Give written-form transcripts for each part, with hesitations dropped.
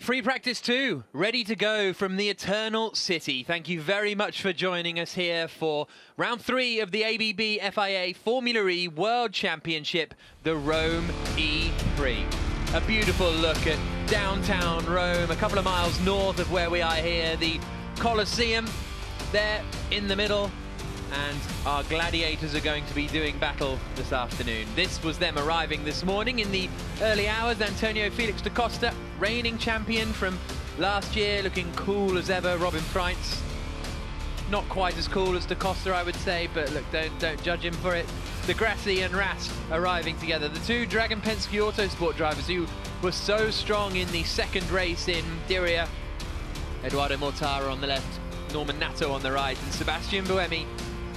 Free practice 2, ready to go from the Eternal City. Thank you very much for joining us here for round 3 of the ABB FIA Formula E World Championship, the Rome E-Prix. A beautiful look at downtown Rome, a couple of miles north of where we are here, the Colosseum there in the middle, and our gladiators are going to be doing battle this afternoon. This was them arriving this morning in the early hours. Antonio Felix da Costa, reigning champion from last year, looking cool as ever. Robin Freitz, not quite as cool as da Costa, I would say, but look, don't judge him for it. De Grassi and Rast arriving together, the two Dragon Penske Autosport drivers who were so strong in the second race in Diriyah. Edoardo Mortara on the left, Norman Nato on the right, and Sebastian Buemi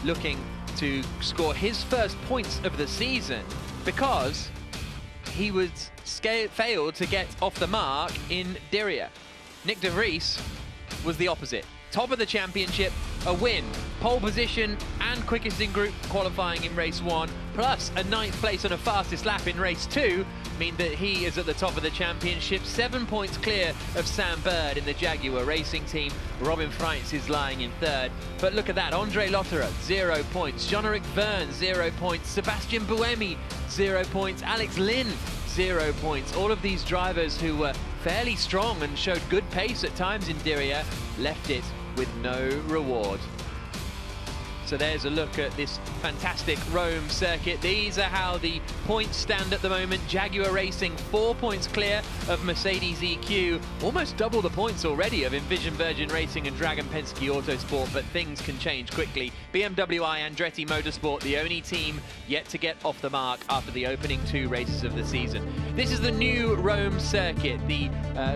looking to score his first points of the season because he was failed to get off the mark in Diriyah. Nick de Vries was the opposite. Top of the championship, a win, pole position and quickest in group qualifying in race 1, plus a 9th place on a fastest lap in race 2, mean that he is at the top of the championship, 7 points clear of Sam Bird in the Jaguar racing team. Robin Freitz is lying in 3rd. But look at that, Andre Lotterer, 0 points. Jean-Eric Vergne, 0 points. Sebastian Buemi, 0 points. Alex Lynn, 0 points. All of these drivers who were fairly strong and showed good pace at times in Diriyah left it with no reward. So there's a look at this fantastic Rome circuit. These are how the points stand at the moment. Jaguar Racing 4 points clear of Mercedes EQ, almost double the points already of Envision Virgin Racing and Dragon Penske Autosport, but things can change quickly. BMW I Andretti Motorsport, the only team yet to get off the mark after the opening 2 races of the season. This is the new Rome circuit. The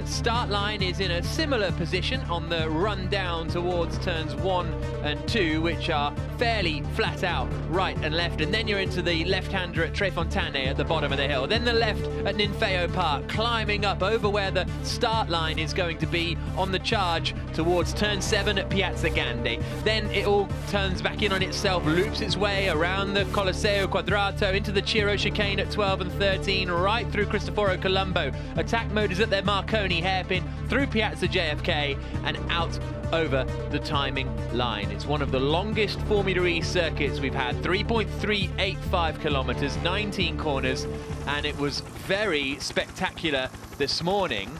start line is in a similar position on the run down towards turns 1 and 2, which are fairly flat out right and left, and then you're into the left-hander at Trefontane at the bottom of the hill, then the left at Ninfeo Park, climbing up over where the start line is going to be on the charge towards turn 7 at Piazza Grande. Then it all turns back in on itself, loops its way around the Colosseo Quadrato into the Ciro chicane at 12 and 13, right through Cristoforo Colombo. Attack mode is at their Marconi hairpin, through Piazza JFK and out over the timing line. It's one of the longest Formula E circuits we've had, 3.385 kilometers, 19 corners, and it was very spectacular this morning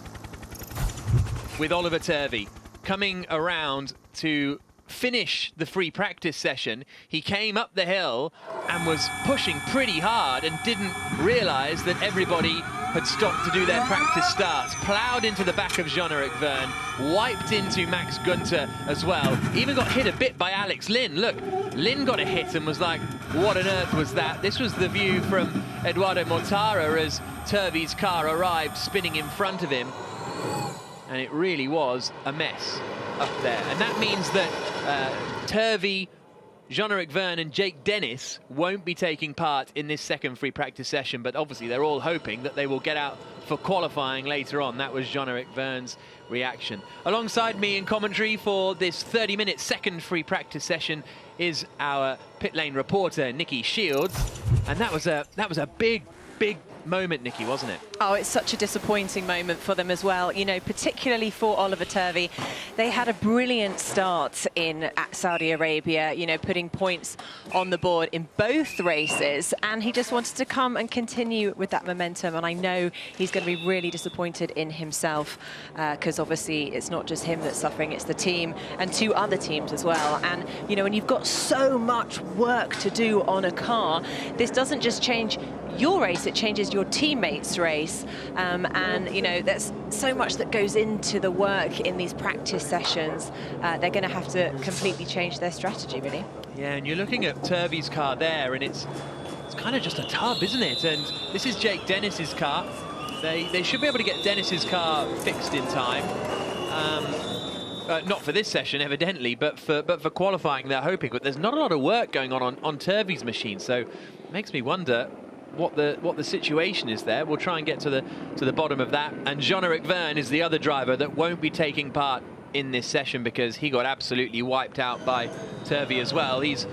with Oliver Turvey coming around to finish the free practice session. He came up the hill and was pushing pretty hard and didn't realize that everybody had stopped to do their practice starts, ploughed into the back of Jean-Eric Vergne, wiped into Max Günther as well, even got hit a bit by Alex Lynn. Look, Lynn got a hit and was like, what on earth was that? This was the view from Edoardo Mortara as Turvey's car arrived spinning in front of him, and it really was a mess up there. And that means that Turvey, Jean-Eric Vergne and Jake Dennis won't be taking part in this second free practice session, but obviously they're all hoping that they will get out for qualifying later on. That was Jean-Eric Vergne's reaction. Alongside me in commentary for this 30-minute second free practice session is our pit lane reporter, Nikki Shields. And that was a big moment, Nikki, wasn't it? Oh, it's such a disappointing moment for them as well, you know, particularly for Oliver Turvey. They had a brilliant start at Saudi Arabia, you know, putting points on the board in both races, and he just wanted to come and continue with that momentum, and I know he's going to be really disappointed in himself because obviously it's not just him that's suffering, it's the team and 2 other teams as well. And, you know, when you've got so much work to do on a car, this doesn't just change your race, it changes your teammates' race, and you know, there's so much that goes into the work in these practice sessions. They're going to have to completely change their strategy, really. Yeah, and you're looking at Turvey's car there, and it's kind of just a tub, isn't it? And this is Jake Dennis's car. They should be able to get Dennis's car fixed in time. Not for this session, evidently, but for qualifying, they're hoping. But there's not a lot of work going on Turvey's machine, so it makes me wonder what the situation is there. We'll try and get to the bottom of that. And Jean-Eric Vergne is the other driver that won't be taking part in this session because he got absolutely wiped out by Turvey as well. He's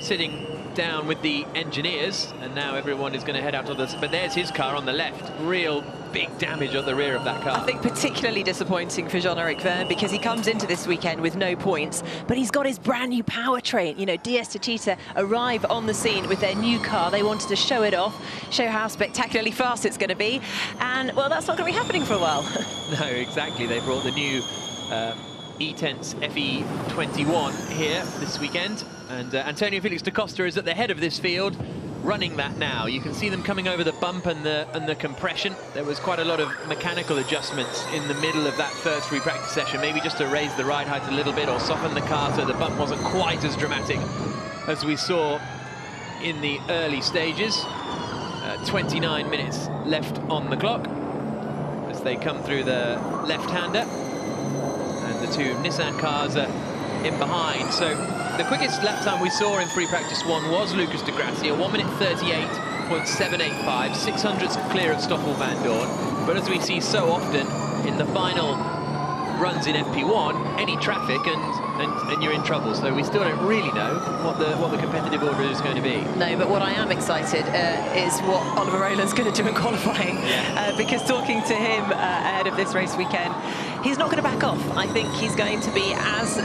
sitting down with the engineers, and now everyone is going to head out to the... But there's his car on the left. Real big damage at the rear of that car. I think particularly disappointing for Jean-Eric Vergne, because he comes into this weekend with no points, but he's got his brand new powertrain. You know, DS Techeetah arrive on the scene with their new car. They wanted to show it off, show how spectacularly fast it's going to be, and well, that's not going to be happening for a while. No, exactly. They brought the new E-Tense FE21 here this weekend, and Antonio Felix da Costa is at the head of this field, running that now. You can see them coming over the bump and the compression. There was quite a lot of mechanical adjustments in the middle of that first free practice session, maybe just to raise the ride height a little bit or soften the car so the bump wasn't quite as dramatic as we saw in the early stages. 29 minutes left on the clock as they come through the left-hander, and the two Nissan cars are in behind. So the quickest lap time we saw in free practice 1 was Lucas de Gracia, 1 minute 38.785, 600ths clear of Stoffel van Dorn. But as we see so often in the final runs in FP1, any traffic and you're in trouble. So we still don't really know what the competitive order is going to be. No, but what I am excited is what Oliver Rowland's going to do in qualifying, because talking to him ahead of this race weekend, he's not going to back off. I think he's going to be as...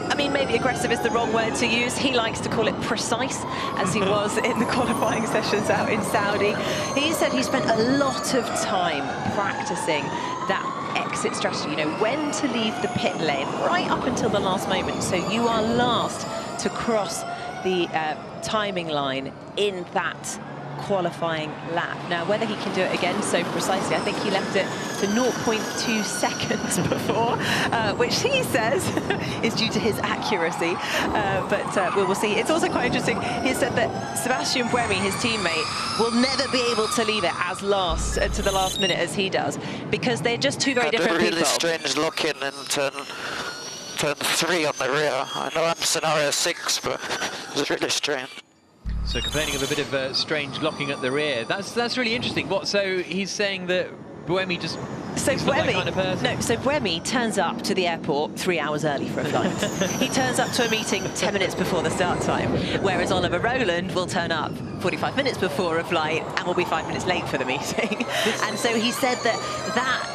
I mean, maybe aggressive is the wrong word to use. He likes to call it precise, as he was in the qualifying sessions out in Saudi. He said he spent a lot of time practicing that exit strategy, you know, when to leave the pit lane right up until the last moment, so you are last to cross the timing line in that qualifying lap. Now, whether he can do it again so precisely, I think he left it to 0.2 seconds before, which he says is due to his accuracy, but we will see. It's also quite interesting, he said that Sebastian Buemi, his teammate, will never be able to leave it as last to the last minute as he does, because they're just two very different people. A really strange lock-in in turn 3 on the rear. I know I'm scenario 6, but it was really strange. So complaining of a bit of strange locking at the rear. That's really interesting. What? So he's saying that Buemi just... So Buemi, kind of person? no, so Buemi turns up to the airport 3 hours early for a flight. He turns up to a meeting 10 minutes before the start time, whereas Oliver Rowland will turn up 45 minutes before a flight and will be 5 minutes late for the meeting. And so he said that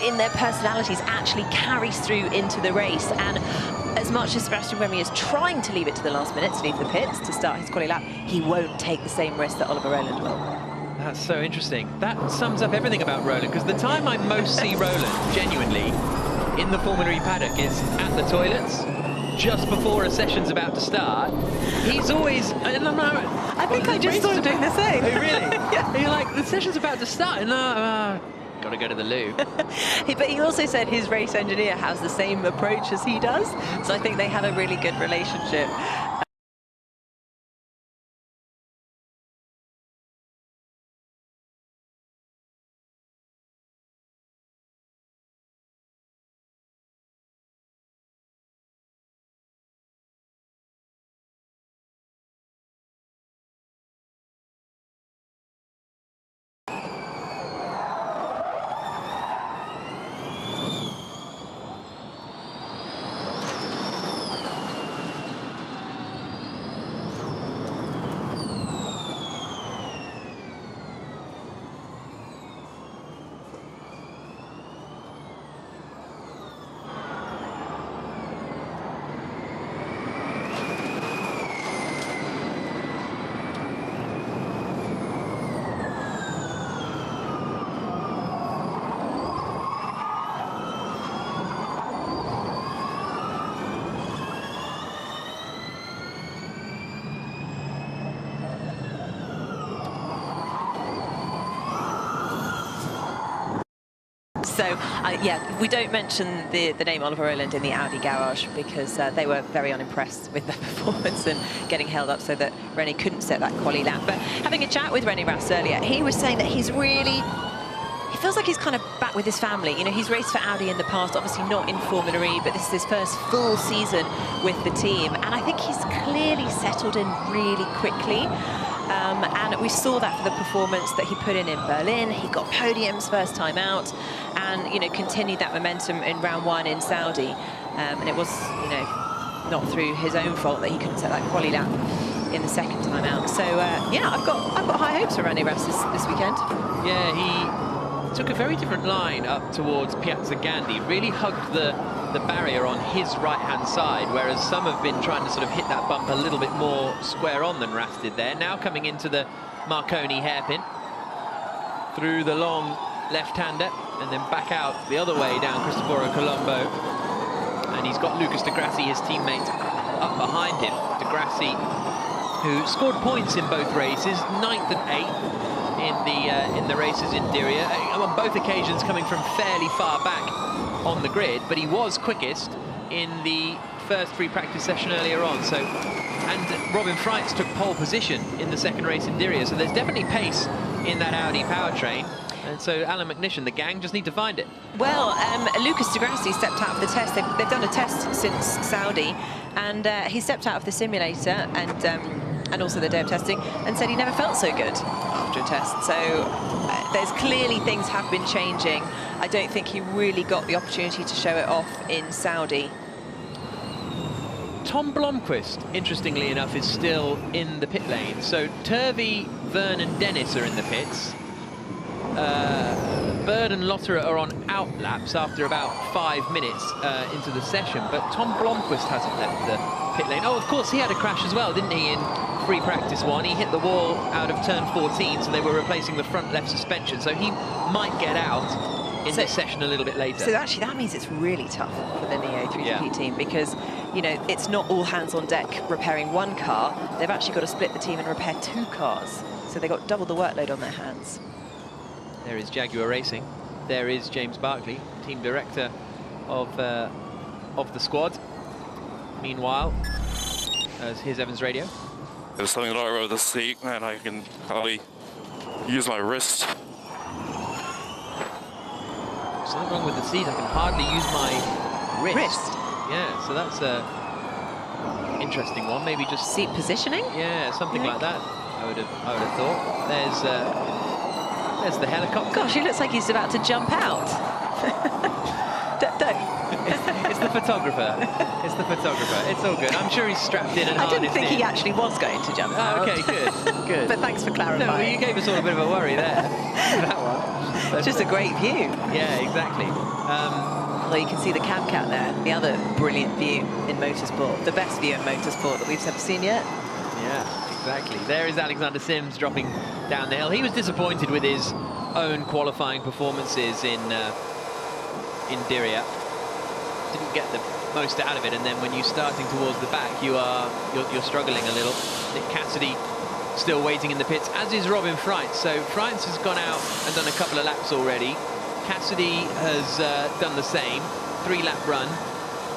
in their personalities actually carries through into the race. And as much as Sebastian Buemi is trying to leave it to the last minute to leave the pits to start his quali lap, he won't take the same risk that Oliver Rowland will. That's so interesting. That sums up everything about Rowland, because the time I most see Rowland, genuinely, in the Formula E paddock is at the toilets, just before a session's about to start. He's always... I think I just started doing the same. Oh, really? Yeah. You're like, the session's about to start, and got to go to the loo. But he also said his race engineer has the same approach as he does, so I think they have a really good relationship. So, yeah, we don't mention the name Oliver Rowland in the Audi garage because they were very unimpressed with their performance and getting held up so that Rennie couldn't set that quali lap. But having a chat with Rennie Rast earlier, he was saying that he's really... He feels like he's kind of back with his family. You know, he's raced for Audi in the past, obviously not in Formula E, but this is his first full season with the team. And I think he's clearly settled in really quickly. And we saw that for the performance that he put in Berlin. He got podiums first time out and, you know, continued that momentum in round 1 in Saudi. And it was, you know, not through his own fault that he couldn't set that quali lap. in the second time out. So yeah, I've got high hopes for Vergne this weekend. Yeah, he took a very different line up towards Piazza Gandhi, really hugged the barrier on his right-hand side, whereas some have been trying to sort of hit that bump a little bit more square on than Ras did there. Now coming into the Marconi hairpin, through the long left-hander, and then back out the other way down Cristoforo Colombo. And he's got Lucas Di Grassi, his teammate, up behind him. Di Grassi, who scored points in both races, 9th and 8th in the races in Diriyah, on both occasions coming from fairly far back on the grid, but he was quickest in the first free practice session earlier on. So, and Robin Freitz took pole position in the second race in Diriyah, so there's definitely pace in that Audi powertrain. And so Alan McNish, the gang, just need to find it. Well, Lucas Di Grassi stepped out of the test. They've done a test since Saudi, and he stepped out of the simulator and also the day of testing, and said he never felt so good after a test. So there's clearly things have been changing. I don't think he really got the opportunity to show it off in Saudi. Tom Blomqvist, interestingly enough, is still in the pit lane. So Turvey, Vergne and Dennis are in the pits. Bird and Lotterer are on out laps after about 5 minutes into the session, but Tom Blomqvist hasn't left the pit lane. Oh, of course, he had a crash as well, didn't he, in free practice 1? He hit the wall out of turn 14, so they were replacing the front left suspension, so he might get out in this session a little bit later. So actually that means it's really tough for the Neo 3GP team, because, you know, it's not all hands on deck repairing one car. They've actually got to split the team and repair 2 cars, so they've got double the workload on their hands. There is Jaguar Racing. There is James Barkley, team director of the squad. Meanwhile, as here's Evans Radio. There's something wrong with the seat, and I can hardly use my wrist. Something wrong with the seat. I can hardly use my wrist. Yeah, so that's a interesting one. Maybe just seat positioning. Yeah, something like that. I would have thought. There's the helicopter. Gosh, he looks like he's about to jump out. It's the photographer. It's the photographer. It's all good. I'm sure he's strapped in and I harnessed in. didn't think he actually was going to jump out. Okay, good, good. But thanks for clarifying. No, you gave us all a bit of a worry there. That one. It's just a great view. Yeah, exactly. Well, you can see the cab cat there. The other brilliant view in motorsport. The best view in motorsport that we've ever seen yet. Yeah. Exactly. There is Alexander Sims dropping down the hill. He was disappointed with his own qualifying performances in Diriyah. Didn't get the most out of it, and then when you're starting towards the back, you're struggling a little. Nick Cassidy still waiting in the pits, as is Robin Freitz. So Freitz has gone out and done a couple of laps already. Cassidy has done the same, 3-lap run,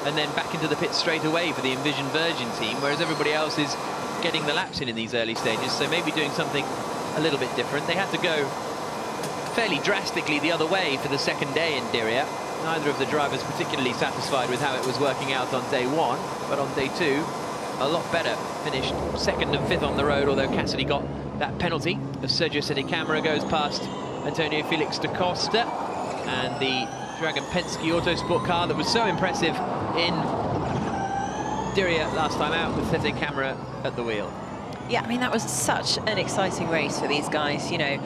and then back into the pits straight away for the Envision Virgin team, whereas everybody else is getting the laps in these early stages, so maybe doing something a little bit different. They had to go fairly drastically the other way for the second day in Diriyah. Neither of the drivers particularly satisfied with how it was working out on day 1, but on day 2, a lot better. Finished 2nd and 5th on the road, although Cassidy got that penalty as Sergio Sedicamera goes past Antonio Felix da Costa, and the Dragon Penske Autosport car that was so impressive in Diriyah last time out with Sedicamera at the wheel. Yeah, I mean, that was such an exciting race for these guys, you know.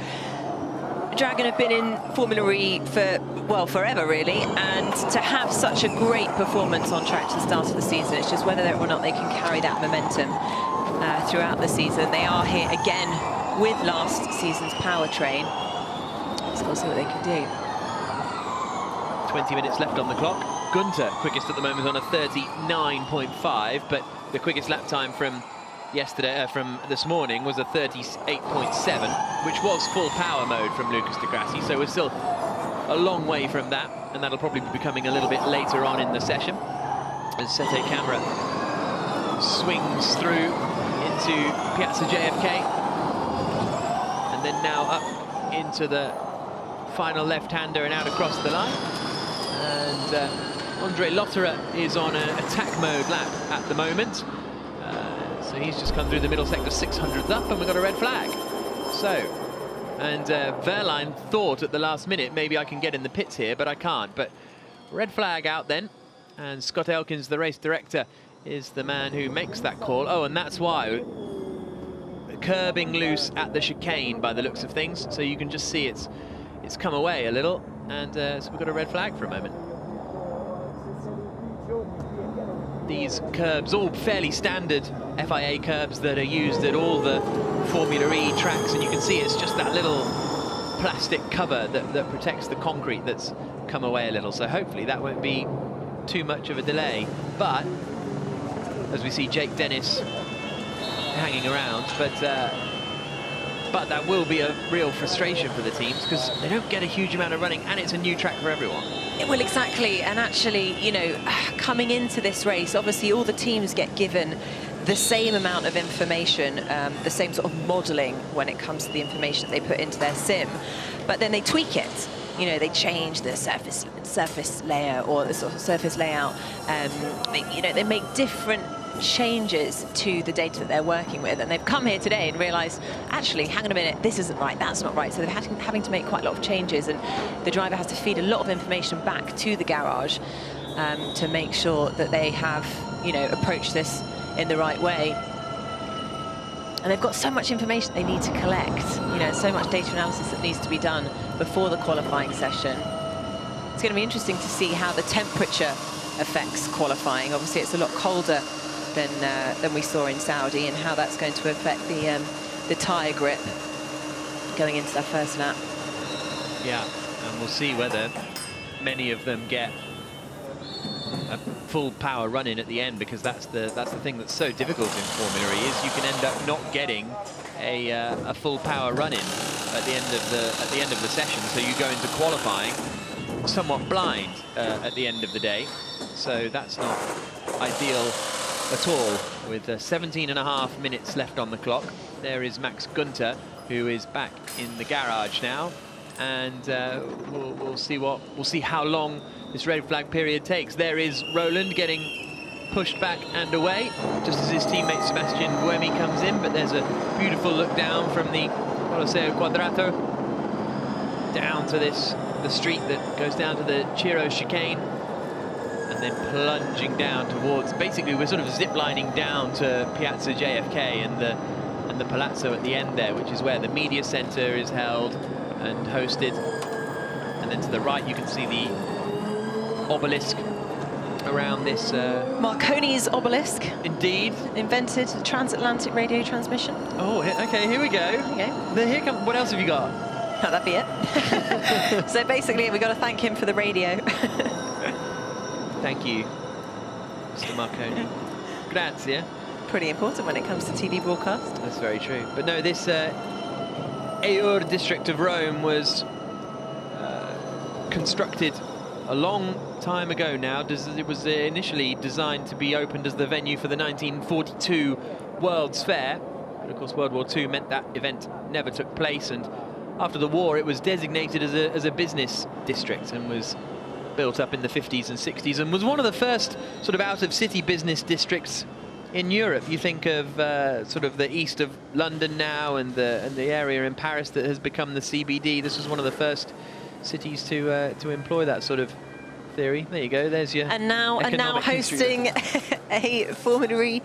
Dragon have been in Formula E for, well, forever, really, and to have such a great performance on track to the start of the season, it's just whether or not they can carry that momentum throughout the season. They are here again with last season's powertrain. Let's go see what they can do. 20 minutes left on the clock. Gunter, quickest at the moment on a 39.5, but the quickest lap time from yesterday, from this morning, was a 38.7, which was full power mode from Lucas Di Grassi, so we're still a long way from that, and that'll probably be becoming a little bit later on in the session as Sedicamera swings through into Piazza JFK, and then now up into the final left-hander and out across the line. And Andre Lotterer is on an attack mode lap at the moment. So he's just come through the middle sector, 600th up, and we've got a red flag. So, and Vergne thought at the last minute, maybe I can get in the pits here, but I can't. But red flag out then, and Scott Elkins, the race director, is the man who makes that call. Oh, and that's why curbing loose at the chicane by the looks of things. So you can just see it's come away a little, and so we've got a red flag for a moment. These curbs, all fairly standard FIA curbs that are used at all the Formula E tracks, and you can see it's just that little plastic cover that protects the concrete that's come away a little. So hopefully that won't be too much of a delay. But as we see Jake Dennis hanging around, but that will be a real frustration for the teams because they don't get a huge amount of running, and it's a new track for everyone. Well, exactly, and actually, you know, coming into this race, obviously all the teams get given the same amount of information, the same sort of modelling when it comes to the information that they put into their sim, but then they tweak it. You know, they change the surface layer or the sort of surface layout. They make different changes to the data that they're working with, and they've come here today and realized, actually, hang on a minute, this isn't right, that's not right. So they're having to make quite a lot of changes, and the driver has to feed a lot of information back to the garage to make sure that they have, you know, approached this in the right way. And they've got so much information they need to collect, you know, so much data analysis that needs to be done before the qualifying session. It's going to be interesting to see how the temperature affects qualifying. Obviously, it's a lot colder than we saw in Saudi, and how that's going to affect the tyre grip going into that first lap. Yeah, and we'll see whether many of them get a full power run in at the end, because that's the thing that's so difficult in Formula E, is you can end up not getting a full power run in at the end of the session. So you go into qualifying somewhat blind at the end of the day. So that's not ideal at all. With 17.5 minutes left on the clock, there is Max Günther, who is back in the garage now, and we'll see how long this red flag period takes. There is Roland getting pushed back and away just as his teammate Sebastian Buemi comes in, but there's a beautiful look down from the Colosseo Quadrato down to the street that goes down to the Ciro chicane, and then plunging down towards, basically we're sort of zip-lining down to Piazza JFK and the Palazzo at the end there, which is where the media center is held and hosted. And then to the right you can see the obelisk around this. Marconi's obelisk. Indeed. Invented the transatlantic radio transmission. Oh, okay, here we go. Here come. What else have you got? Oh, that'd be it. So basically, we've got to thank him for the radio. Thank you, Mr. Marconi. Grazie. Pretty important when it comes to TV broadcast. That's very true. But no, this Eur district of Rome was constructed a long time ago now. It was initially designed to be opened as the venue for the 1942 World's Fair. But of course, World War II meant that event never took place, and after the war it was designated as a business district and was built up in the 50s and 60s, and was one of the first sort of out-of-city business districts in Europe. You think of sort of the east of London now, and the area in Paris that has become the CBD. This was one of the first cities to employ that sort of theory. There you go. There's your and now hosting a Formula E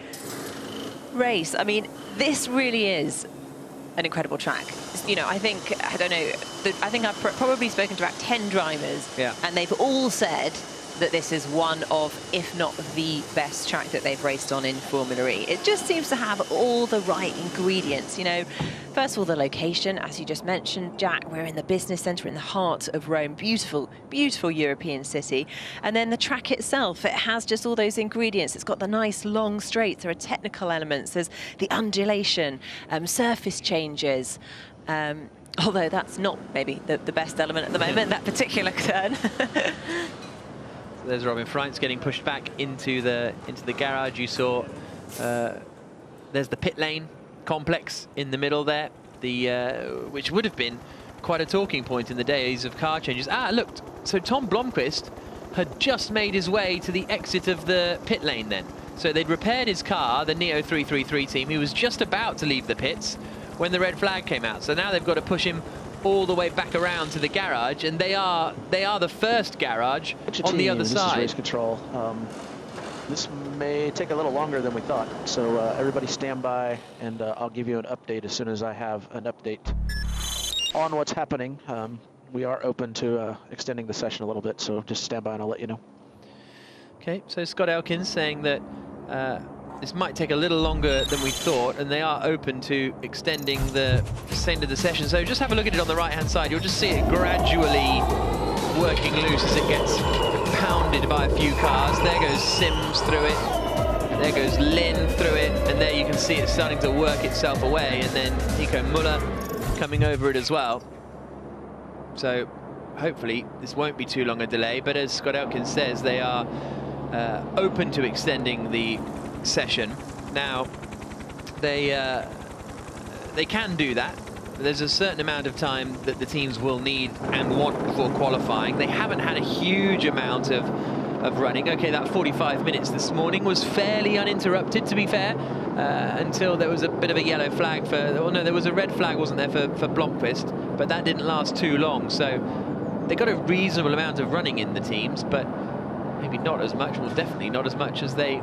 race. I mean, this really is an incredible track. You know, I think I've probably spoken to about 10 drivers, and they've all said that this is one of, if not the best track that they've raced on in Formula E. It just seems to have all the right ingredients, you know. First of all, the location, as you just mentioned, Jack, we're in the business centre in the heart of Rome. Beautiful, beautiful European city. And then the track itself, it has just all those ingredients. It's got the nice long straights. There are technical elements. There's the undulation, surface changes. Although that's not maybe the best element at the moment, that particular turn. There's Robin Freitz getting pushed back into the garage. You saw there's the pit lane complex in the middle there, which would have been quite a talking point in the days of car changes. Look, so Tom Blomqvist had just made his way to the exit of the pit lane then. So they'd repaired his car, the Neo 333 team. He was just about to leave the pits when the red flag came out. So now they've got to push him all the way back around to the garage, and they are the first garage on the other side. This is race control. this may take a little longer than we thought. So everybody stand by, and I'll give you an update as soon as I have an update on what's happening. We are open to extending the session a little bit, so just stand by and I'll let you know. Okay, so Scott Elkins saying that this might take a little longer than we thought, and they are open to extending the end of the session. So just have a look at it on the right-hand side. You'll just see it gradually working loose as it gets pounded by a few cars. There goes Sims through it. There goes Lin through it. And there you can see it starting to work itself away. And then Nico Muller coming over it as well. So hopefully this won't be too long a delay. But as Scott Elkins says, they are open to extending the session. Now, they can do that. There's a certain amount of time that the teams will need and want before qualifying. They haven't had a huge amount of running. Okay, that 45 minutes this morning was fairly uninterrupted, to be fair, until there was a bit of a yellow flag for... Well, no, there was a red flag, wasn't there, for Blomqvist, but that didn't last too long. So they got a reasonable amount of running in the teams, but maybe not as much, well, definitely not as much as they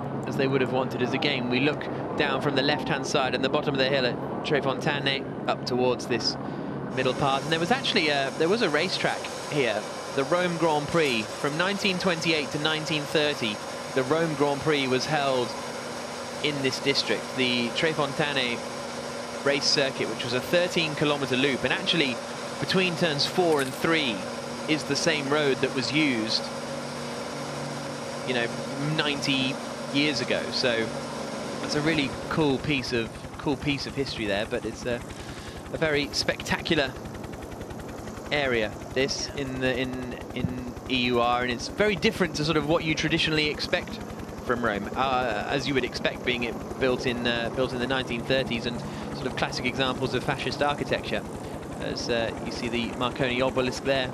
would have wanted. As again, we look down from the left-hand side and the bottom of the hill at Trefontaine up towards this middle part. And there was actually there was a racetrack here, the Rome Grand Prix from 1928 to 1930. The Rome Grand Prix was held in this district, the Trefontaine race circuit, which was a 13-kilometer loop, and actually between turns 4 and 3 is the same road that was used, you know, 90 years ago. So it's a really cool piece of history there. But it's a very spectacular area, this in EUR, and it's very different to sort of what you traditionally expect from Rome, as you would expect, being it built in the 1930s, and sort of classic examples of fascist architecture, as you see the Marconi obelisk there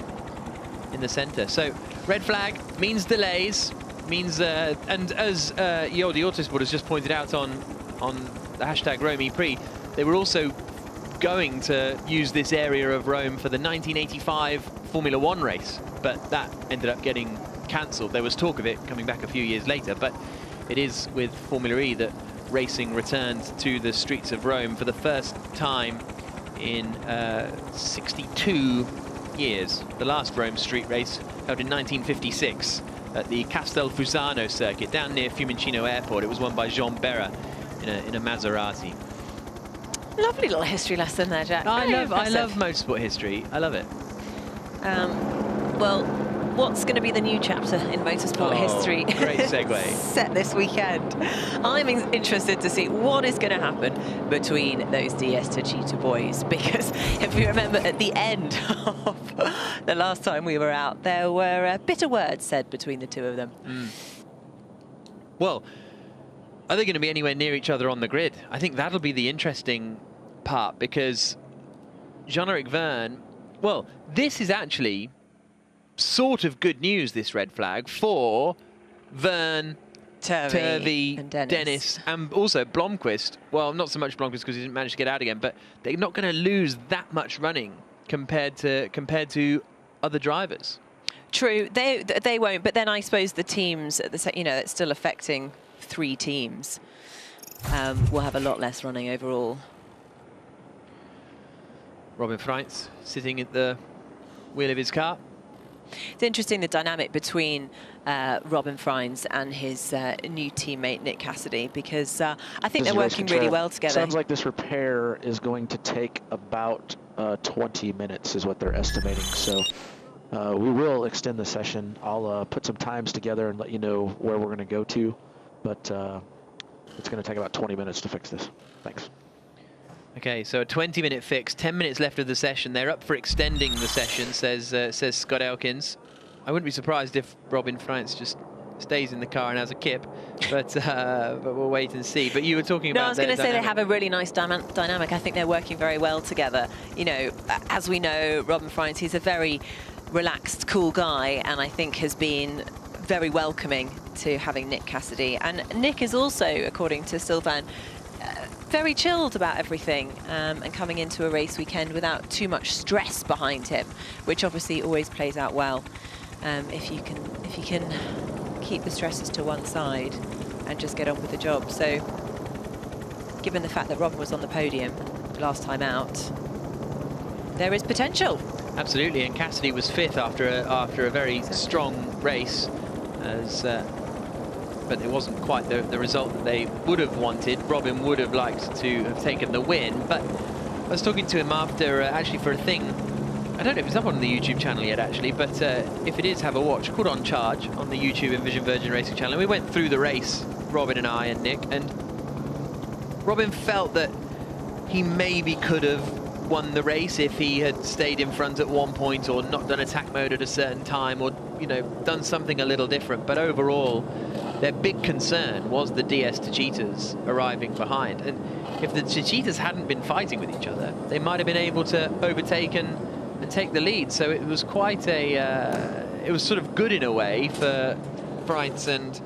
in the centre. So red flag means delays. Means and as Yodi Autosport has just pointed out on the hashtag Rome E-Prix, they were also going to use this area of Rome for the 1985 Formula One race, but that ended up getting cancelled. There was talk of it coming back a few years later, but it is with Formula E that racing returned to the streets of Rome for the first time in 62 years. The last Rome street race held in 1956. At the Castelfusano circuit down near Fiumicino Airport. It was won by Jean Berra in a Maserati. Lovely little history lesson there, Jack. I love motorsport history. I love it. Well, what's going to be the new chapter in motorsport history? Great segue. Set this weekend. I'm interested to see what is going to happen between those DS to Cheetah boys, because if you remember at the end of the last time we were out, there were bitter words said between the two of them. Well, are they going to be anywhere near each other on the grid? I think that'll be the interesting part, because Jean-Eric Vergne, well, this is actually sort of good news, this red flag, for Vergne, Turvey, and Dennis, and also Blomqvist. Well, not so much Blomqvist because he didn't manage to get out again, but they're not going to lose that much running compared to other drivers. True, they won't. But then I suppose the teams, that's still affecting 3 teams, will have a lot less running overall. Robin Freitz sitting at the wheel of his car. It's interesting, the dynamic between Robin Freitz and his new teammate Nick Cassidy, because I think they're working really well together. Sounds like this repair is going to take about 20 minutes is what they're estimating. So we will extend the session. I'll put some times together and let you know where we're going to go to, but it's going to take about 20 minutes to fix this. Thanks. Okay, so a 20-minute fix, 10 minutes left of the session. They're up for extending the session, says Scott Elkins. I wouldn't be surprised if Robin Freitz just stays in the car and has a kip, but we'll wait and see. But you were talking about... No, I was going to say they have a really nice dynamic. I think they're working very well together. You know, as we know, Robin Freitz, he's a very relaxed, cool guy, and I think has been very welcoming to having Nick Cassidy. And Nick is also, according to Sylvain, very chilled about everything, and coming into a race weekend without too much stress behind him, which obviously always plays out well if you can keep the stresses to one side. and just get on with the job. So given the fact that Robin was on the podium last time out, there is potential. Absolutely, and Cassidy was 5th after a very strong race, but it wasn't quite the result that they would have wanted. Robin would have liked to have taken the win, but I was talking to him after, actually for a thing, I don't know if it's up on the YouTube channel yet actually, but if it is, have a watch, called On Charge on the YouTube Envision Virgin Racing channel. We went through the race, Robin and I and Nick, and Robin felt that he maybe could have won the race if he had stayed in front at one point, or not done attack mode at a certain time, or, you know, done something a little different. But overall, their big concern was the DS Techeetahs arriving behind. And if the Techeetahs hadn't been fighting with each other, they might have been able to overtake and take the lead. So it was quite a, it was sort of good in a way for Freitz and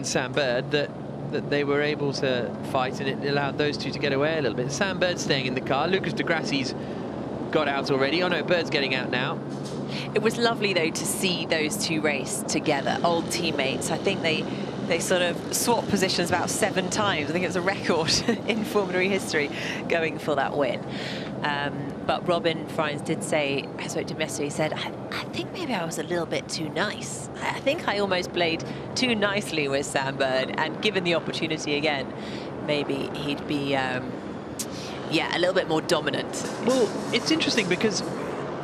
Sam Bird that they were able to fight, and it allowed those two to get away a little bit. Sam Bird staying in the car. Lucas de Grassi's got out already. Oh no, Bird's getting out now. It was lovely though to see those two race together, old teammates. I think they sort of swapped positions about 7 times. I think it was a record in Formula E history going for that win. But Robin Freitz did say, I spoke to him yesterday, he said, I think maybe I was a little bit too nice. I think I almost played too nicely with Sam Bird, and given the opportunity again, maybe he'd be, yeah, a little bit more dominant. Well, it's interesting because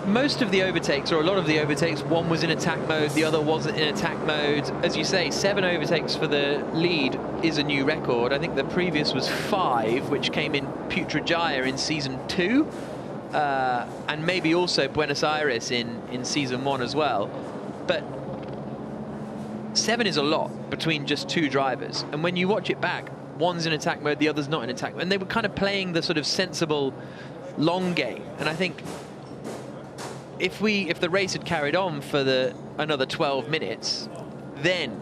most of the overtakes, or a lot of the overtakes, one was in attack mode, the other wasn't in attack mode. As you say, 7 overtakes for the lead is a new record. I think the previous was 5, which came in Putrajaya in season 2. And maybe also Buenos Aires in season 1 as well. But 7 is a lot between just 2 drivers. And when you watch it back, one's in attack mode, the other's not in attack mode. And they were kind of playing the sort of sensible long game. And I think if the race had carried on for another 12 minutes, then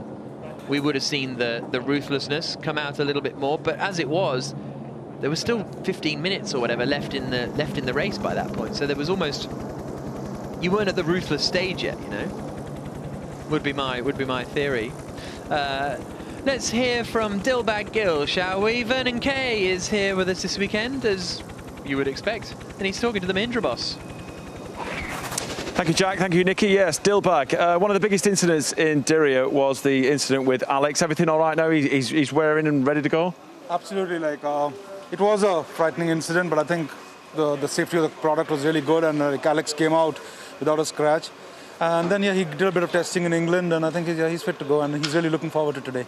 we would have seen the ruthlessness come out a little bit more. But as it was, there was still 15 minutes or whatever left in the race by that point. So there was almost, you weren't at the ruthless stage yet, you know. Would be my theory. Let's hear from Dilbag Gill, shall we? Vernon Kay is here with us this weekend, as you would expect, and he's talking to the Mahindra boss. Thank you, Jack. Thank you, Nikki. Yes, Dilbag. One of the biggest incidents in Diriyah was the incident with Alex. Everything all right now? He's wearing and ready to go? Absolutely. Like, it was a frightening incident, but I think the safety of the product was really good, and Alex came out without a scratch. And then, yeah, he did a bit of testing in England, and I think he's fit to go, and he's really looking forward to today.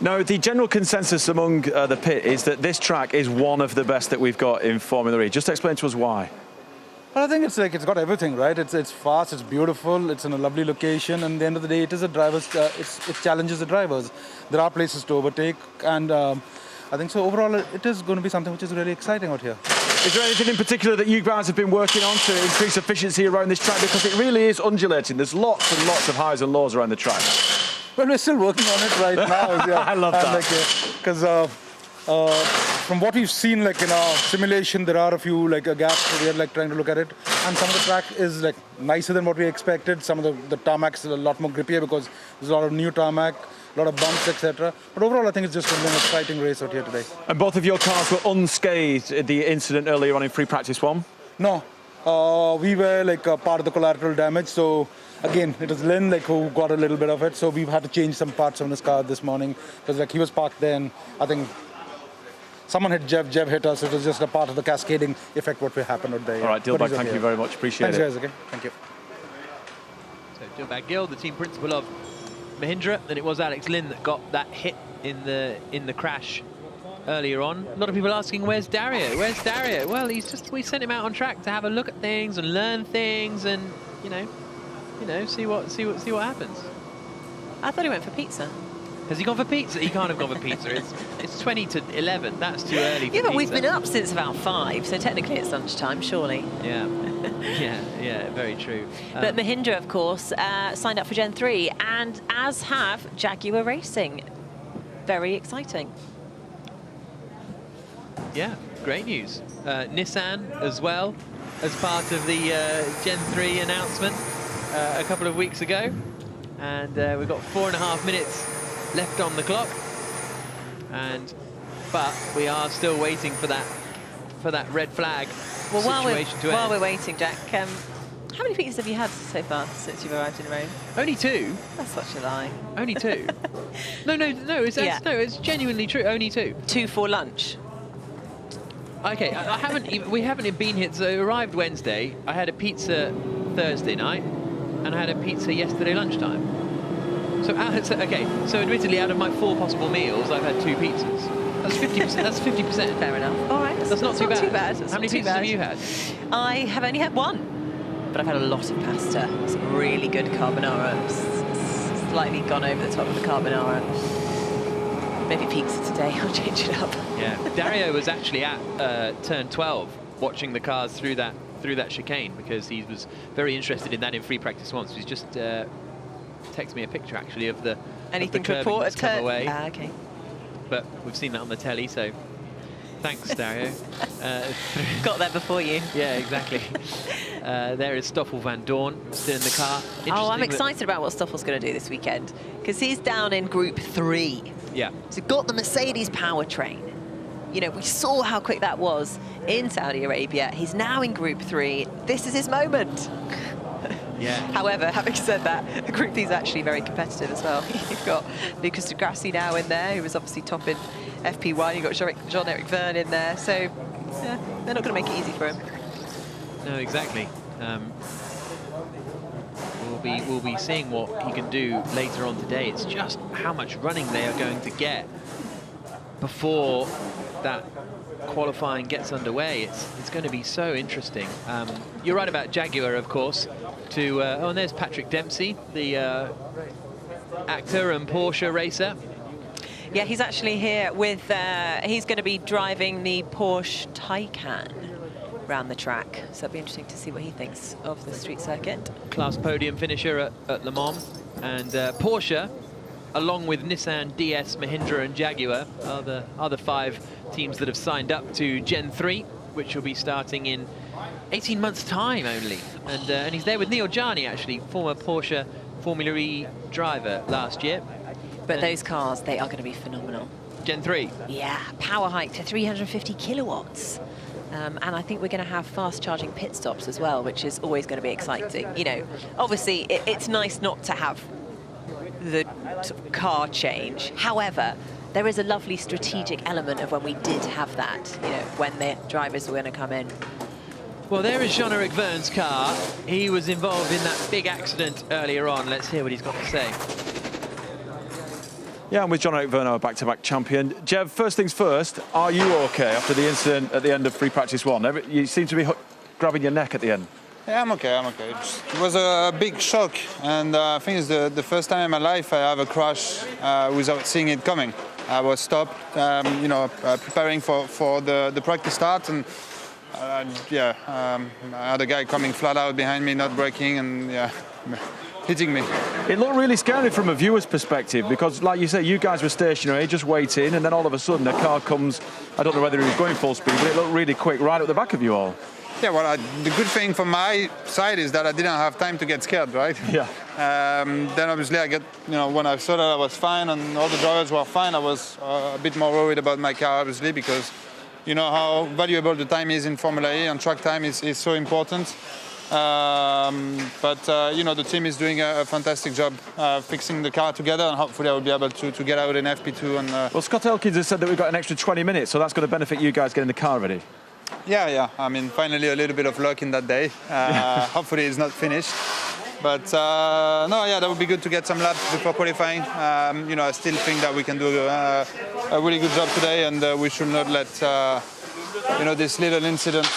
Now, the general consensus among the pit is that this track is one of the best that we've got in Formula E. Just explain to us why. Well, I think it's got everything, right? It's fast, it's beautiful, it's in a lovely location, and at the end of the day, it is a driver's. It challenges the drivers. There are places to overtake, and I think so. Overall, it is going to be something which is really exciting out here. Is there anything in particular that you guys have been working on to increase efficiency around this track? Because it really is undulating. There's lots and lots of highs and lows around the track. Well, we're still working on it right now. Yeah. I love that. Because from what we've seen, like in our simulation, there are a few gaps. So we are trying to look at it, and some of the track is nicer than what we expected. Some of the tarmac's a lot more grippier because there's a lot of new tarmac, a lot of bumps, etc. But overall, I think it's just going to be an exciting race out here today. And both of your cars were unscathed at the incident earlier on in free practice 1? No, we were part of the collateral damage. So again, it was Lynn who got a little bit of it. So we've had to change some parts on his car this morning because he was parked there, and I think someone hit Jeff hit us. It was just a part of the cascading effect what happened out there. All right, Dilbag, thank you very much. Appreciate it. Thanks, guys. Okay, thank you. So Dilbag Gill, the team principal of Mahindra, and it was Alex Lynn that got that hit in the crash earlier on. A lot of people asking, where's Dario? Where's Dario? Well, we sent him out on track to have a look at things and learn things, and you know, see what happens. I thought he went for pizza. Has he gone for pizza? He can't have gone for pizza. It's 20 to 11. That's too early for Yeah, but pizza. we've been up since about 5, so technically it's lunchtime, surely. Yeah, yeah, very true. But Mahindra, of course, signed up for Gen 3, and as have Jaguar Racing. Very exciting. Yeah, great news. Nissan as well, as part of the Gen 3 announcement a couple of weeks ago. And we've got 4.5 minutes left on the clock. But we are still waiting for that red flag Well, situation to while end. we're waiting, Jack, how many pizzas have you had so far since you've arrived in Rome? Only 2. That's such a lie. Only 2. No, it's genuinely true. Only 2. 2 for lunch. Okay, we haven't been here. So I arrived Wednesday. I had a pizza Thursday night, and I had a pizza yesterday lunchtime. So admittedly, out of my 4 possible meals, I've had 2 pizzas. That's 50%. That's 50%. Fair enough. All right. That's not too bad. That's How many not too pizzas bad. have you had? I have only had 1, but I've had a lot of pasta. Some really good carbonara. Slightly gone over the top of the carbonara. Maybe pizza today. I'll change it up. Yeah. Dario was actually at turn 12, watching the cars through that chicane, because he was very interested in that in free practice once. He's just texted me a picture actually of the Anything to curbing report that's at come turn? away. Okay. But we've seen that on the telly, so thanks, Dario. Got there before you. Yeah, exactly. There is Stoffel Van Dorn still in the car. Oh, I'm Interesting excited about what Stoffel's going to do this weekend, because he's down in Group 3. Yeah. So got the Mercedes powertrain. You know, we saw how quick that was in Saudi Arabia. He's now in Group 3. This is his moment. Yeah. However, having said that, Group 3 is actually very competitive as well. You've got Lucas de Grassi now in there, who was obviously top in FP1. You've got Jean-Eric Vergne in there. So, yeah, they're not going to make it easy for him. No, exactly. We'll be seeing what he can do later on today. It's just how much running they are going to get before that qualifying gets underway. It's going to be so interesting. You're right about Jaguar, of course. And there's Patrick Dempsey, the actor and Porsche racer. Yeah, he's actually here with, he's going to be driving the Porsche Taycan around the track. So it'll be interesting to see what he thinks of the street circuit. Class podium finisher at Le Mans. And Porsche, along with Nissan, DS, Mahindra and Jaguar, are the other 5 teams that have signed up to Gen 3, which will be starting in 18 months' time only. And he's there with Neil Jarni, actually, former Porsche Formula E driver last year. But those cars, they are going to be phenomenal. Gen 3. Yeah, power hike to 350 kilowatts. And I think we're going to have fast charging pit stops as well, which is always going to be exciting. You know, obviously, it's nice not to have the car change. However, there is a lovely strategic element of when we did have that, you know, when the drivers were going to come in. Well, there is Jean-Eric Vergne's car. He was involved in that big accident earlier on. Let's hear what he's got to say. Yeah, I'm with Jean-Eric Vergne, our back-to-back champion. Jev, first things first, are you okay after the incident at the end of free practice 1? You seem to be grabbing your neck at the end. Yeah, I'm okay. It was a big shock, and I think it's the first time in my life I have a crash without seeing it coming. I was stopped, preparing for the practice start, and I had a guy coming flat out behind me, not braking, and hitting me. It looked really scary from a viewer's perspective, because, like you say, you guys were stationary, just waiting, and then all of a sudden a car comes. I don't know whether he was going full speed, but it looked really quick, right up the back of you all. Yeah, well, the good thing from my side is that I didn't have time to get scared, right? Yeah. Then obviously I get, when I saw that I was fine and all the drivers were fine, I was a bit more worried about my car, obviously, because you know how valuable the time is in Formula E, and track time is so important. The team is doing a fantastic job fixing the car together, and hopefully I will be able to get out in FP2. And well, Scott Elkins has said that we've got an extra 20 minutes, so that's going to benefit you guys getting the car ready. Yeah. I mean, finally a little bit of luck in that day. Hopefully it's not finished. But that would be good to get some laps before qualifying. I still think that we can do a really good job today, and we should not let this little incident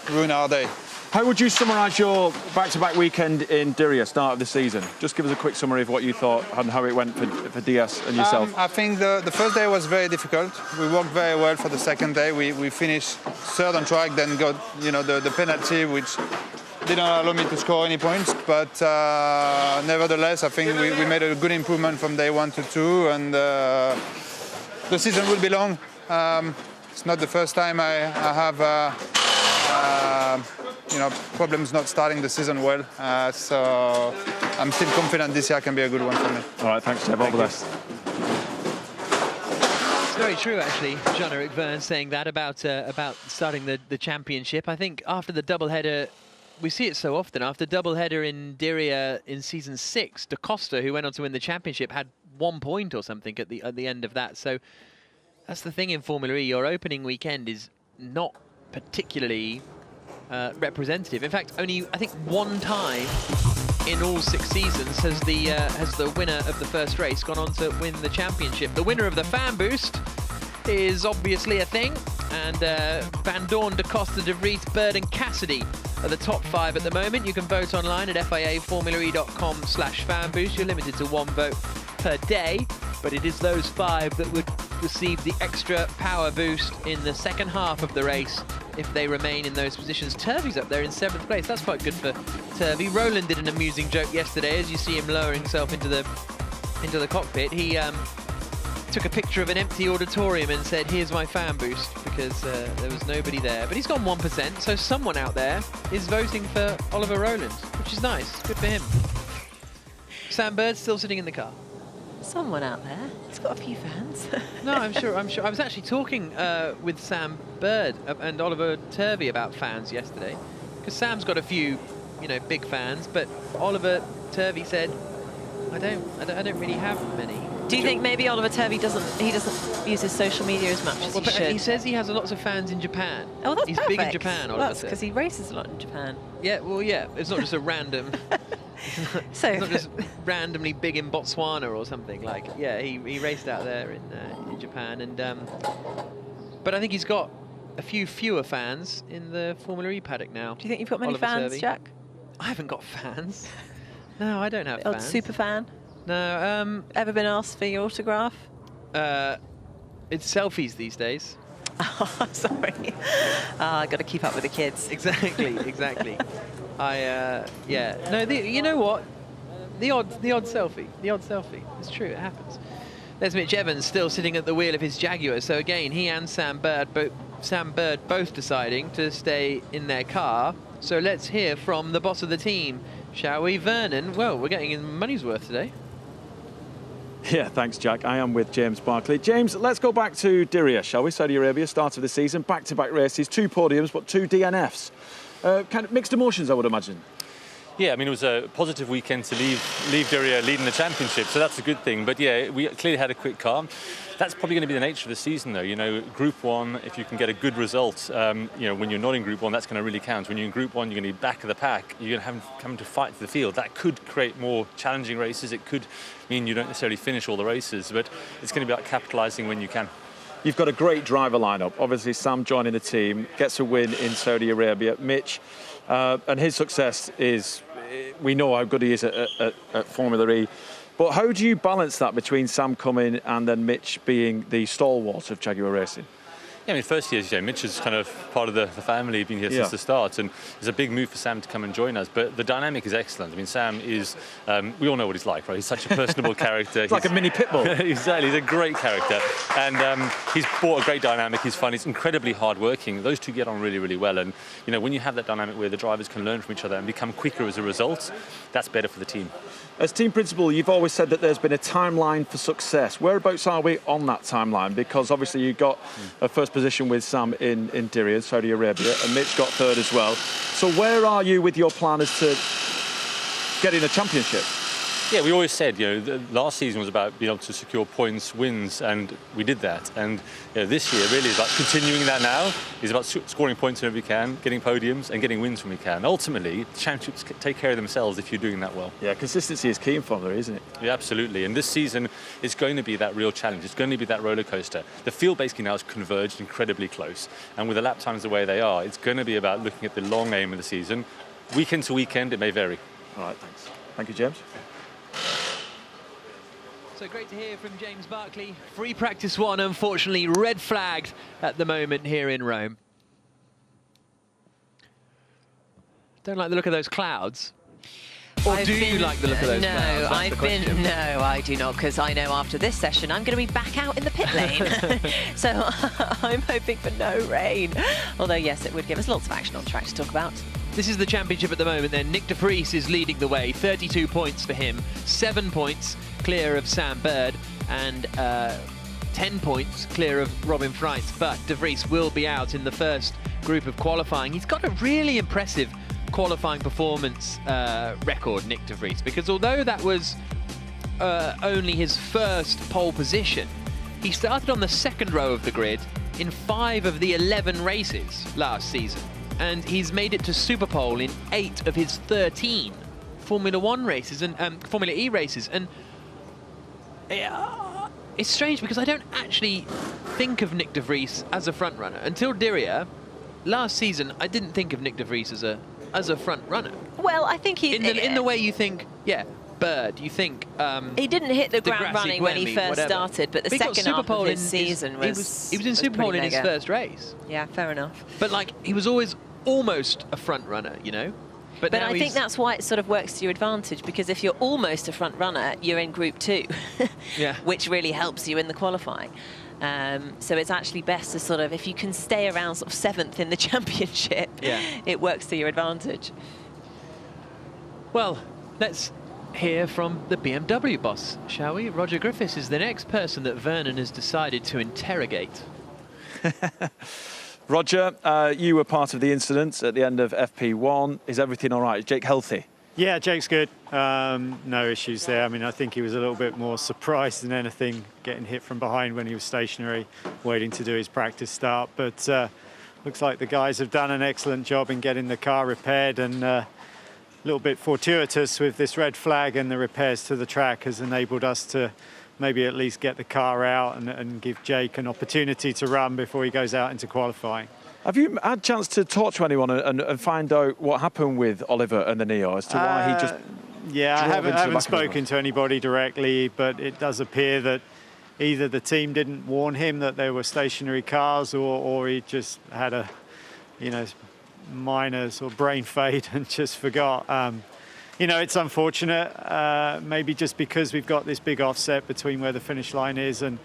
ruin our day. How would you summarise your back-to-back weekend in Diriyah, start of the season? Just give us a quick summary of what you thought and how it went for DS and yourself. I think the first day was very difficult. We worked very well for the second day. We finished third on track, then got the penalty, which didn't allow me to score any points. But nevertheless, I think we made a good improvement from day 1 to 2, and the season will be long. It's not the first time I have problems not starting the season well. So I'm still confident this year can be a good one for me. All right, thanks, Jeb. All the best. It's very true, actually, Jean-Eric Vergne saying that about starting the championship. I think after the doubleheader, we see it so often. After doubleheader in Diriyah in season 6, Da Costa, who went on to win the championship, had 1 point or something at the end of that. So that's the thing in Formula E. Your opening weekend is not particularly representative. In fact, only I think one time in all 6 seasons has the winner of the first race gone on to win the championship. The winner of the Fanboost is obviously a thing, and Van Dorn, Da Costa, De Vries, Bird and Cassidy are the top 5 at the moment. You can vote online at FIAFormulaE.com/Fanboost. You're limited to 1 vote per day, but it is those 5 that would receive the extra power boost in the second half of the race if they remain in those positions. Turvey's up there in 7th place. That's quite good for Turvey. Roland did an amusing joke yesterday as you see him lowering himself into the cockpit. He took a picture of an empty auditorium and said, "Here's my fan boost," because there was nobody there. But he's gone 1%, so someone out there is voting for Oliver Roland, which is nice. Good for him. Sam Bird's still sitting in the car. Someone out there. He's got a few fans. No, I'm sure. I was actually talking with Sam Bird and Oliver Turvey about fans yesterday, because Sam's got a few, big fans, but Oliver Turvey said, I don't really have many. Do you think maybe Oliver Turvey doesn't use his social media as much as he should? He says he has lots of fans in Japan. Oh, that's He's perfect. big in Japan, Oliver. Well, that's because he races a lot in Japan. Yeah, well, yeah. It's not just a random... So it's not just randomly big in Botswana or something. Like, yeah, he raced out there in Japan, and but I think he's got a few fewer fans in the Formula E paddock now. Do you think you've got many Oliver fans, Turvey. Jack? I haven't got fans. No, I don't have Old fans. super fan? No. Ever been asked for your autograph? It's selfies these days. Oh, sorry. I got to keep up with the kids. Exactly. Yeah. No, you know what? The odd selfie. It's true, it happens. There's Mitch Evans still sitting at the wheel of his Jaguar. So again, he and Sam Bird both deciding to stay in their car. So let's hear from the boss of the team, shall we, Vernon? Well, we're getting in money's worth today. Yeah, thanks, Jack. I am with James Barclay. James, let's go back to Diriyah, shall we? Saudi Arabia, start of the season, back-to-back races, 2 podiums, but 2 DNFs. Kind of mixed emotions, I would imagine. Yeah, I mean, it was a positive weekend to leave Diriyah leading the championship, so that's a good thing. But yeah, we clearly had a quick car. That's probably going to be the nature of the season, though. Group 1, if you can get a good result, when you're not in Group 1, that's going to really count. When you're in Group 1, you're going to be back of the pack. You're going to come to fight for the field. That could create more challenging races. It could mean you don't necessarily finish all the races, but it's going to be about capitalising when you can. You've got a great driver lineup. Obviously, Sam joining the team, gets a win in Saudi Arabia. Mitch, and his success is, we know how good he is at Formula E. But how do you balance that between Sam coming and then Mitch being the stalwart of Jaguar Racing? Yeah, I mean, firstly, as you say, Mitch is kind of part of the family, been here since the start, and it's a big move for Sam to come and join us. But the dynamic is excellent. I mean, Sam is, we all know what he's like, right? He's such a personable character. He's like a mini pit bull. Exactly, he's a great character. And he's brought a great dynamic. He's fun, he's incredibly hardworking. Those two get on really, really well. And, when you have that dynamic where the drivers can learn from each other and become quicker as a result, that's better for the team. As team principal, you've always said that there's been a timeline for success. Whereabouts are we on that timeline? Because obviously you got a first position with Sam in Diriyah, Saudi Arabia, and Mitch got 3rd as well. So where are you with your plan as to getting a championship? Yeah, we always said, the last season was about being able to secure points, wins, and we did that. And this year really is about continuing that now. It's about scoring points whenever we can, getting podiums, and getting wins when we can. Ultimately, the championships take care of themselves if you're doing that well. Yeah, consistency is key in Formula E, isn't it? Yeah, absolutely. And this season is going to be that real challenge. It's going to be that roller coaster. The field basically now is converged incredibly close. And with the lap times the way they are, it's going to be about looking at the long aim of the season. Weekend to weekend, it may vary. All right, thanks. Thank you, James. So great to hear from James Barclay. Free practice 1, unfortunately, red flagged at the moment here in Rome. Don't like the look of those clouds. Or do you like the look of those clouds? No, I do not, because I know after this session I'm going to be back out in the pit lane. So I'm hoping for no rain. Although, yes, it would give us lots of action on track to talk about. this is the championship at the moment then. Nick de Vries is leading the way, 32 points for him, 7 points clear of Sam Bird, and 10 points clear of Robin Freitz. But de Vries will be out in the first group of qualifying. He's got a really impressive qualifying performance record, Nick de Vries, because although that was only his first pole position, he started on the second row of the grid in 5 of the 11 races last season. And he's made it to Super Pole in 8 of his 13 Formula One races and Formula E races. And it's strange because I don't actually think of Nick de Vries as a front runner. Until Diriyah, last season, I didn't think of Nick de Vries as a front runner. Well, I think he... In the way you think, yeah, Bird, you think... he didn't hit the ground running when he first started, but the second half of his season was... He was in Super Pole in his first race. Yeah, fair enough. But, like, he was always almost a front runner, you know? But I think that's why it sort of works to your advantage, because if you're almost a front runner, you're in Group 2, yeah, which really helps you in the qualifying. So it's actually best to sort of, if you can stay around sort of 7th in the championship, yeah, it works to your advantage. Well, let's hear from the BMW boss, shall we? Roger Griffiths is the next person that Vergne has decided to interrogate. Roger, you were part of the incident at the end of FP1. Is everything all right? Is Jake healthy? Yeah, Jake's good. No issues there. I mean, I think he was a little bit more surprised than anything, getting hit from behind when he was stationary, waiting to do his practice start. But looks like the guys have done an excellent job in getting the car repaired, and a little bit fortuitous with this red flag and the repairs to the track has enabled us to maybe at least get the car out and give Jake an opportunity to run before he goes out into qualifying. Have you had a chance to talk to anyone and find out what happened with Oliver and the Neo as to why he just... Yeah, I haven't spoken to anybody directly, but it does appear that either the team didn't warn him that there were stationary cars, or he just had a, you know, minor sort of brain fade and just forgot. You know, it's unfortunate, maybe just because we've got this big offset between where the finish line is and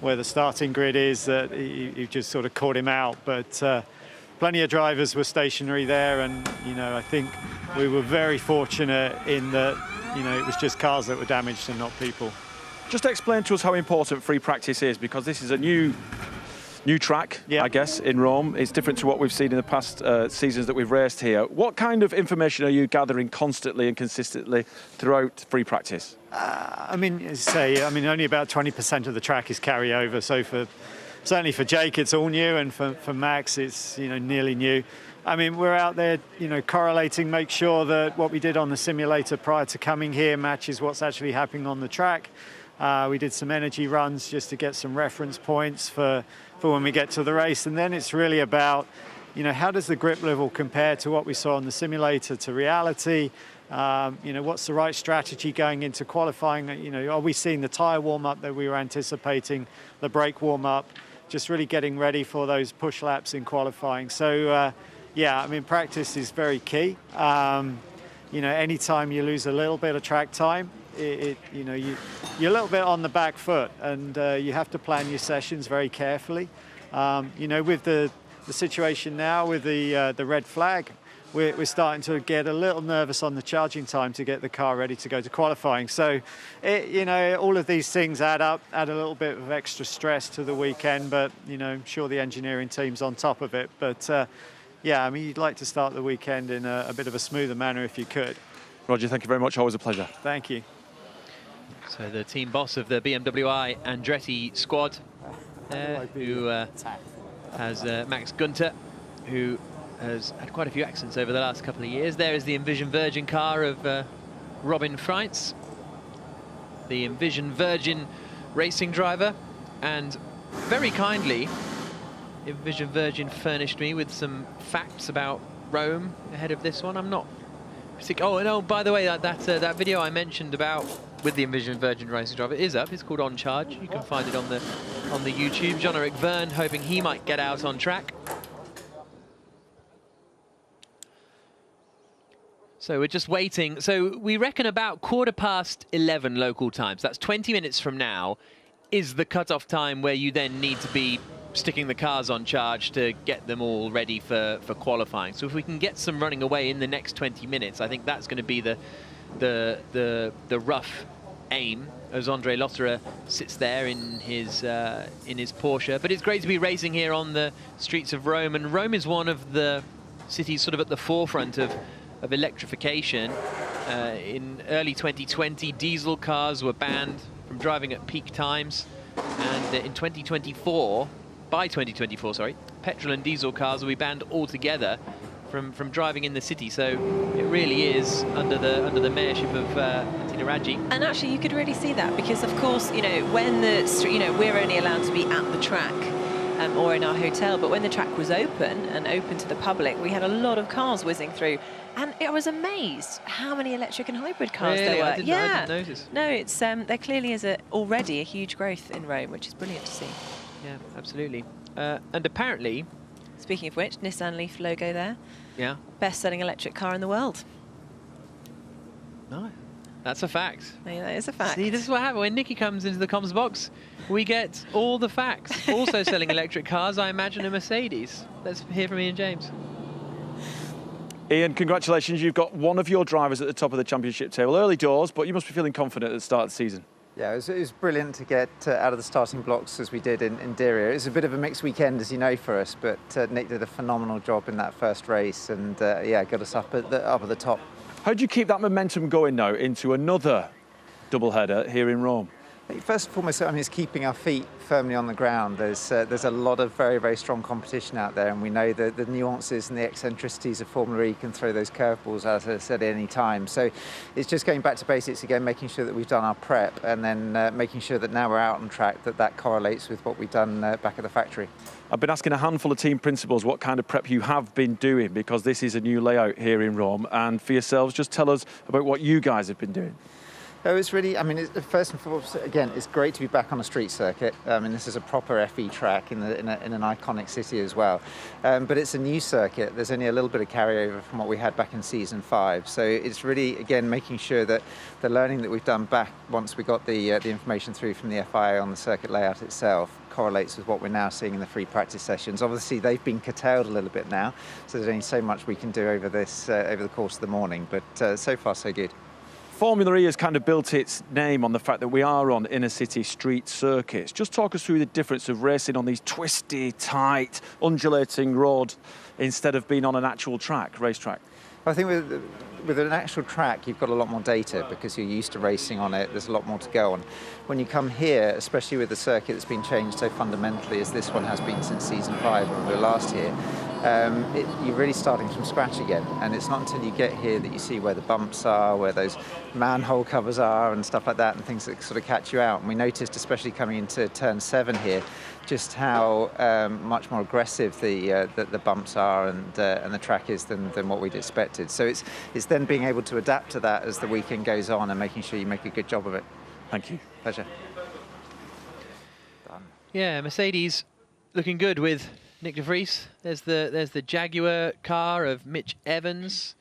where the starting grid is, that he just sort of caught him out. But plenty of drivers were stationary there, and, you know, I think we were very fortunate in that, you know, it was just cars that were damaged and not people. Just explain to us how important free practice is, because this is a new track, I guess, in Rome. It's different to what we've seen in the past seasons that we've raced here. What kind of information are you gathering constantly and consistently throughout free practice? I mean, as I say, only about 20% of the track is carryover. So certainly for Jake, it's all new, and for Max, it's, you know, nearly new. I mean, we're out there, you know, correlating, make sure that what we did on the simulator prior to coming here matches what's actually happening on the track. We did some energy runs just to get some reference points for when we get to the race. And then it's really about, you know, how does the grip level compare to what we saw on the simulator to reality? You know, what's the right strategy going into qualifying? You know, are we seeing the tyre warm-up that we were anticipating, the brake warm-up, just really getting ready for those push laps in qualifying. So, yeah, I mean, practice is very key. You know, anytime you lose a little bit of track time, you know, you're a little bit on the back foot, and you have to plan your sessions very carefully. You know, with the situation now with the red flag, we're starting to get a little nervous on the charging time to get the car ready to go to qualifying. So, you know, all of these things add up, add a little bit of extra stress to the weekend, but, you know, I'm sure the engineering team's on top of it. But, yeah, I mean, you'd like to start the weekend in a bit of a smoother manner if you could. Roger, thank you very much. Always a pleasure. Thank you. So the team boss of the BMW Andretti squad, who has Max Gunter, who has had quite a few accidents over the last couple of years. There is the Envision Virgin car of Robin Freitz, the Envision Virgin racing driver, and very kindly, Envision Virgin furnished me with some facts about Rome ahead of this one. I'm not particular. Oh, and oh, by the way, that video I mentioned about with the Envision Virgin racing driver is up. It's called On Charge. You can find it on the YouTube. Jean-Eric Vergne hoping he might get out on track. So we're just waiting. So we reckon about 11:15 local time. So that's 20 minutes from now is the cut-off time where you then need to be sticking the cars on charge to get them all ready for qualifying. So if we can get some running away in the next 20 minutes, I think that's going to be the rough aim as Andre Lotterer sits there in his Porsche. But it's great to be racing here on the streets of Rome, and Rome is one of the cities sort of at the forefront of electrification. In early 2020, diesel cars were banned from driving at peak times, and in 2024, by 2024, sorry, petrol and diesel cars will be banned altogether from driving in the city. So it really is under the mayorship of Martina Raggi. And actually, you could really see that because, of course, you know, when the street, you know, we're only allowed to be at the track or in our hotel, but when the track was open to the public, we had a lot of cars whizzing through. And I was amazed how many electric and hybrid cars really? there were. I didn't notice. No, it's there clearly is already a huge growth in Rome, which is brilliant to see. Yeah, absolutely. And apparently, speaking of which, Nissan Leaf logo there. Yeah. Best-selling electric car in the world. No, that's a fact. Yeah, that is a fact. See, this is what happens when Nikki comes into the comms box. We get all the facts. Also selling electric cars, I imagine, a Mercedes. Let's hear from Ian James. Ian, congratulations. You've got one of your drivers at the top of the championship table. Early doors, but you must be feeling confident at the start of the season. Yeah, it was brilliant to get out of the starting blocks as we did in Diriyah. It was a bit of a mixed weekend, as you know, for us, but Nick did a phenomenal job in that first race and, yeah, got us up at the top. How do you keep that momentum going now into another doubleheader here in Rome? First and foremost, I mean, it's keeping our feet firmly on the ground. There's a lot of very, very strong competition out there, and we know that the nuances and the eccentricities of Formula E can throw those curveballs, as I said, at any time. So it's just going back to basics again, making sure that we've done our prep, and then making sure that now we're out on track, that correlates with what we've done back at the factory. I've been asking a handful of team principals what kind of prep you have been doing, because this is a new layout here in Rome. And for yourselves, just tell us about what you guys have been doing. Oh, it's really, I mean, first and foremost, again, it's great to be back on a street circuit. I mean, this is a proper FE track in an iconic city as well. But it's a new circuit. There's only a little bit of carryover from what we had back in season 5. So it's really, again, making sure that the learning that we've done back once we got the information through from the FIA on the circuit layout itself correlates with what we're now seeing in the free practice sessions. Obviously, they've been curtailed a little bit now, so there's only so much we can do over this over the course of the morning. But so far, so good. Formula E has kind of built its name on the fact that we are on inner city street circuits. Just talk us through the difference of racing on these twisty, tight, undulating road instead of being on an actual track, racetrack. I think with an actual track, you've got a lot more data because you're used to racing on it. There's a lot more to go on. When you come here, especially with the circuit that's been changed so fundamentally as this one has been since season 5 when we were last here, you're really starting from scratch again. And it's not until you get here that you see where the bumps are, where those manhole covers are and stuff like that, and things that sort of catch you out. And we noticed, especially coming into turn 7 here, just how much more aggressive the bumps are and the track is than what we'd expected. So it's then being able to adapt to that as the weekend goes on and making sure you make a good job of it. Thank you. Pleasure. Done. Yeah, Mercedes looking good with Nick de Vries. There's the Jaguar car of Mitch Evans.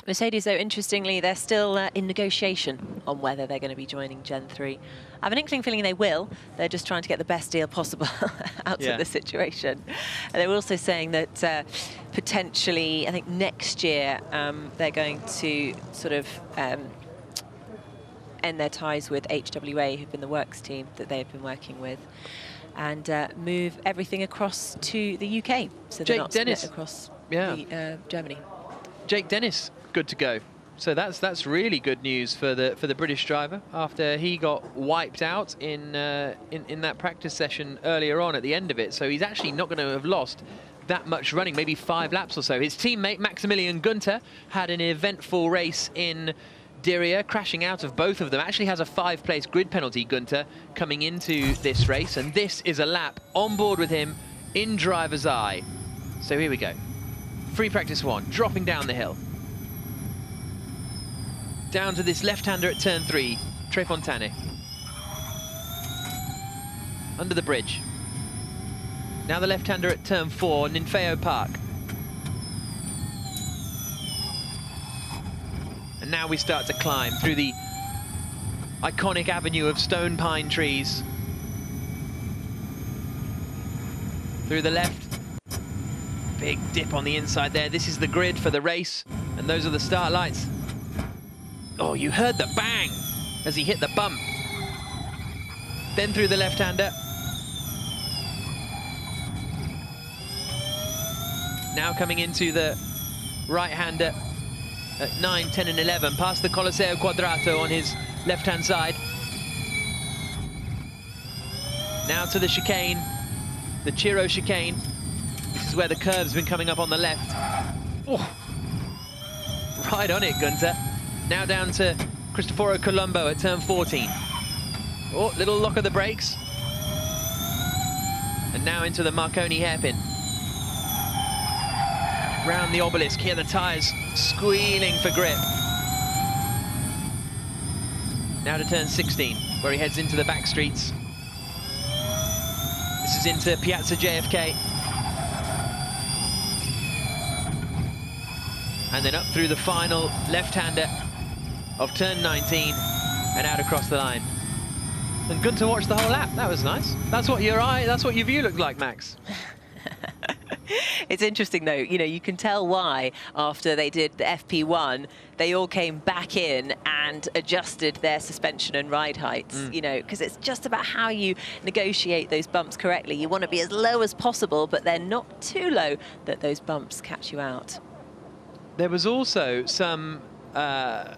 Mercedes, though, interestingly, they're still in negotiation on whether they're going to be joining Gen 3. I have an inkling feeling they will. They're just trying to get the best deal possible out of the situation. And they were also saying that potentially, I think next year, they're going to sort of end their ties with HWA, who've been the works team that they've been working with, and move everything across to the UK. So they're not split across Germany. Jake Dennis, good to go. So that's really good news for the British driver after he got wiped out in that practice session earlier on at the end of it. So he's actually not going to have lost that much running, maybe 5 laps or so. His teammate Maximilian Günther had an eventful race in Diriyah, crashing out of both of them. Actually has a 5-place grid penalty, Günther, coming into this race, and this is a lap on board with him in driver's eye. So here we go. Free practice 1, dropping down the hill. Down to this left-hander at turn 3, Trefontane. Under the bridge. Now the left-hander at turn 4, Ninfeo Park. And now we start to climb through the iconic avenue of stone pine trees. through the left. Big dip on the inside there. This is the grid for the race, and those are the start lights. Oh, you heard the bang as he hit the bump. Then through the left-hander. Now coming into the right-hander at 9, 10 and 11, past the Coliseo Quadrato on his left-hand side. Now to the chicane, the Ciro chicane. This is where the curve's been coming up on the left. Oh, right on it, Gunther. Now down to Cristoforo Colombo at turn 14. Oh, little lock of the brakes. And now into the Marconi hairpin. Round the obelisk, here the tyres squealing for grip. Now to turn 16, where he heads into the back streets. This is into Piazza JFK. And then up through the final left-hander of turn 19 and out across the line. And Gunther watched the whole lap. That was nice. That's what your view looked like, Max. It's interesting, though, you know, you can tell why after they did the FP1, they all came back in and adjusted their suspension and ride heights, you know, because it's just about how you negotiate those bumps correctly. You want to be as low as possible, but they're not too low that those bumps catch you out. There was also some talk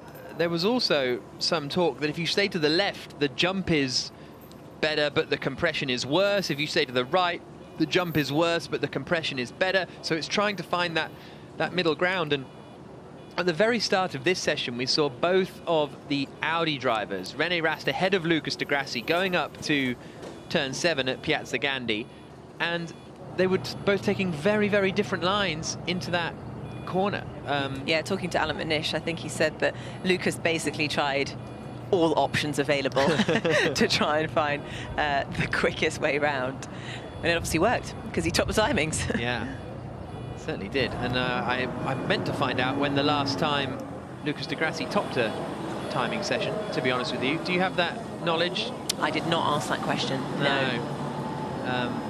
that if you stay to the left, the jump is better, but the compression is worse. If you stay to the right, the jump is worse, but the compression is better. So it's trying to find that middle ground. And at the very start of this session, we saw both of the Audi drivers, René Rast ahead of Lucas de Grassi, going up to turn 7 at Piazza Gandhi. And they were both taking very, very different lines into that corner. Yeah, talking to Alan McNish, I think he said that Lucas basically tried all options available to try and find the quickest way round. And it obviously worked, because he topped the timings. Yeah, certainly did. And I meant to find out when the last time Lucas de Grassi topped a timing session, to be honest with you. Do you have that knowledge? I did not ask that question, no.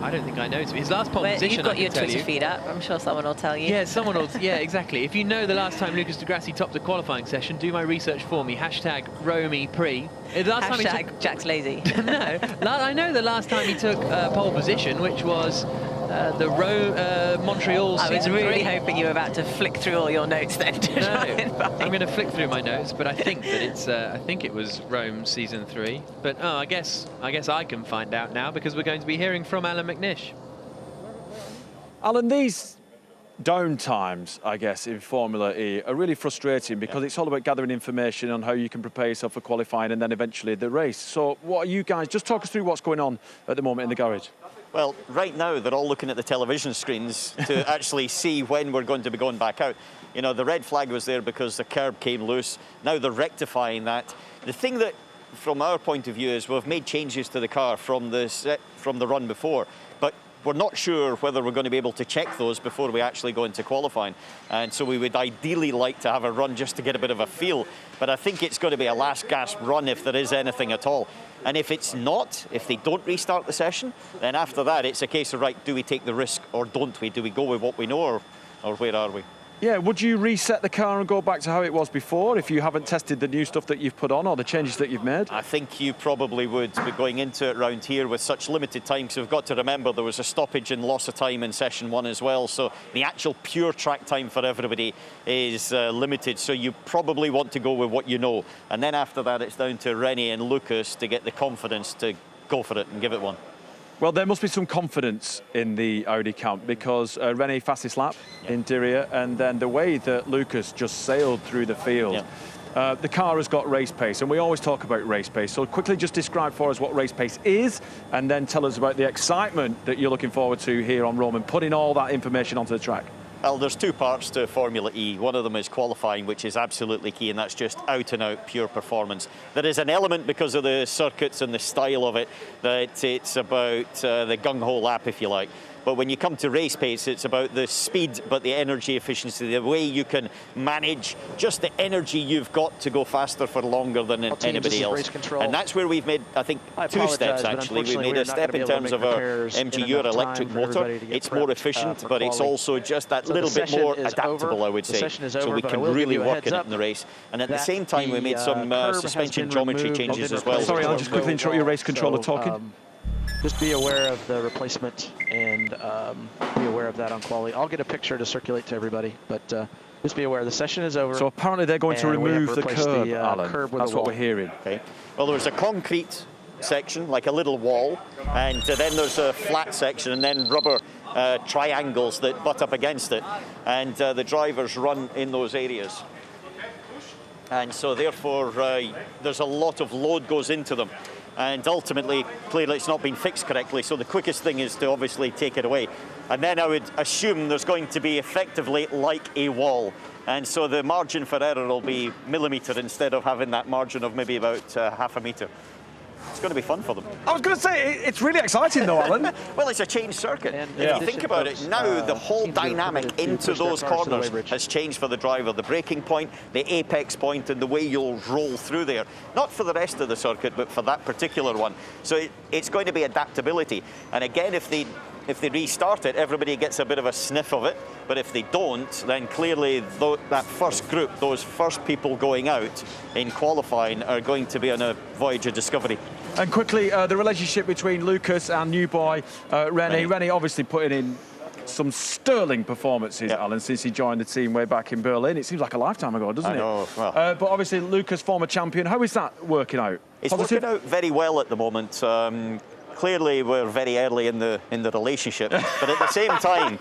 I don't think I know. His last pole position, you've got your Twitter feed up. I'm sure someone will tell you. Yeah, someone will. Yeah, exactly. If you know the last time Lucas de Grassi topped a qualifying session, do my research for me. Hashtag Rome E-Prix. Hashtag Jack's lazy. No, I know the last time he took pole position, which was the Montreal season 3. I was really hoping you were about to flick through all your notes then. I'm going to flick through my notes, but I think that it's. I think it was Rome season 3. But I guess I can find out now, because we're going to be hearing from Alan McNish. Alan, these down times, I guess, in Formula E are really frustrating, because it's all about gathering information on how you can prepare yourself for qualifying and then eventually the race. So what are you guys, just talk us through what's going on at the moment in the garage. Well, right now they're all looking at the television screens to actually see when we're going to be going back out. You know, the red flag was there because the curb came loose. Now they're rectifying that. The thing that, from our point of view, is we've made changes to the car from the run before, but we're not sure whether we're going to be able to check those before we actually go into qualifying. And so we would ideally like to have a run just to get a bit of a feel. But I think it's going to be a last gasp run if there is anything at all. And if it's not, if they don't restart the session, then after that it's a case of, right, do we take the risk or don't we? Do we go with what we know, or where are we? Yeah, would you reset the car and go back to how it was before if you haven't tested the new stuff that you've put on or the changes that you've made? I think you probably would be going into it round here with such limited time. So we've got to remember there was a stoppage and loss of time in session 1 as well. So the actual pure track time for everybody is limited. So you probably want to go with what you know. And then after that, it's down to René and Lucas to get the confidence to go for it and give it one. Well, there must be some confidence in the Audi camp, because René fastest lap in Diriyah, and then the way that Lucas just sailed through the field. The car has got race pace, and we always talk about race pace. So quickly just describe for us what race pace is, and then tell us about the excitement that you're looking forward to here on Rome and putting all that information onto the track. Well, there's two parts to Formula E. One of them is qualifying, which is absolutely key, and that's just out-and-out pure performance. There is an element, because of the circuits and the style of it, that it's about the gung-ho lap, if you like. But when you come to race pace, it's about the speed, but the energy efficiency, the way you can manage just the energy you've got to go faster for longer than anybody else. And that's where we've made, I think, two steps actually. We've made a step in terms of our MGU, our electric motor. It's more efficient, but it's also just that little bit more adaptable, I would say. So we can really work in it in the race. And at the same time, we made some suspension geometry changes as well. Sorry, I'll just quickly interrupt your race controller talking. Just be aware of the replacement and be aware of that on quality. I'll get a picture to circulate to everybody, but just be aware the session is over. So apparently they're going to remove the curb, Alan. That's what we're hearing. Okay. Well, there's a concrete section, like a little wall, and then there's a flat section, and then rubber triangles that butt up against it, and the drivers run in those areas. And so therefore, there's a lot of load goes into them. And ultimately, clearly it's not been fixed correctly, so the quickest thing is to obviously take it away. And then I would assume there's going to be effectively like a wall. And so the margin for error will be millimetre instead of having that margin of maybe about half a metre. It's going to be fun for them. I was going to say, it's really exciting though, Alan. Well, it's a changed circuit. And if you think about it, now the whole dynamic into those corners has changed for the driver. The braking point, the apex point, and the way you'll roll through there. Not for the rest of the circuit, but for that particular one. So it's going to be adaptability. And again, if they restart it, everybody gets a bit of a sniff of it. But if they don't, then clearly that first group, those first people going out in qualifying are going to be on a voyage of discovery. And quickly, the relationship between Lucas and new boy Vergne. Vergne obviously putting in some sterling performances, Alan, since he joined the team way back in Berlin. It seems like a lifetime ago, doesn't it? I know. Well. But obviously, Lucas, former champion. How is that working out? It's working out very well at the moment. Clearly, we're very early in the relationship, but at the same time...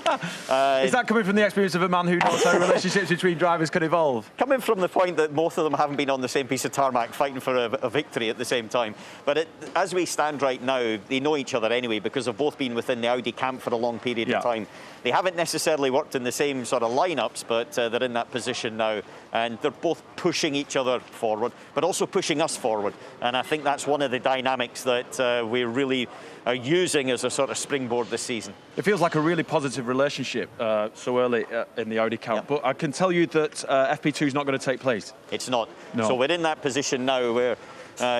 is that coming from the experience of a man who knows how relationships between drivers can evolve? Coming from the point that both of them haven't been on the same piece of tarmac fighting for a victory at the same time. But as we stand right now, they know each other anyway because they've both been within the Audi camp for a long period of time. They haven't necessarily worked in the same sort of lineups, but they're in that position now. And they're both pushing each other forward, but also pushing us forward. And I think that's one of the dynamics that we really are using as a sort of springboard this season. It feels like a really positive relationship so early in the Audi camp, but I can tell you that FP2 is not going to take place. It's not. No. So we're in that position now where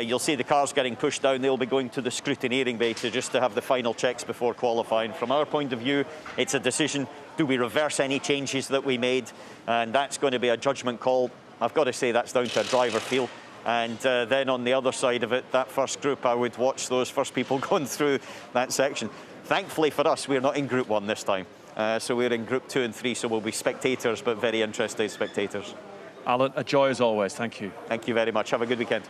you'll see the cars getting pushed down. They'll be going to the scrutineering bay just to have the final checks before qualifying. From our point of view, it's a decision. Do we reverse any changes that we made? And that's going to be a judgment call. I've got to say that's down to a driver feel. And then on the other side of it, that first group, I would watch those first people going through that section. Thankfully for us, we're not in Group 1 this time. So we're in Group 2 and 3, so we'll be spectators, but very interested spectators. Alan, a joy as always. Thank you. Thank you very much. Have a good weekend.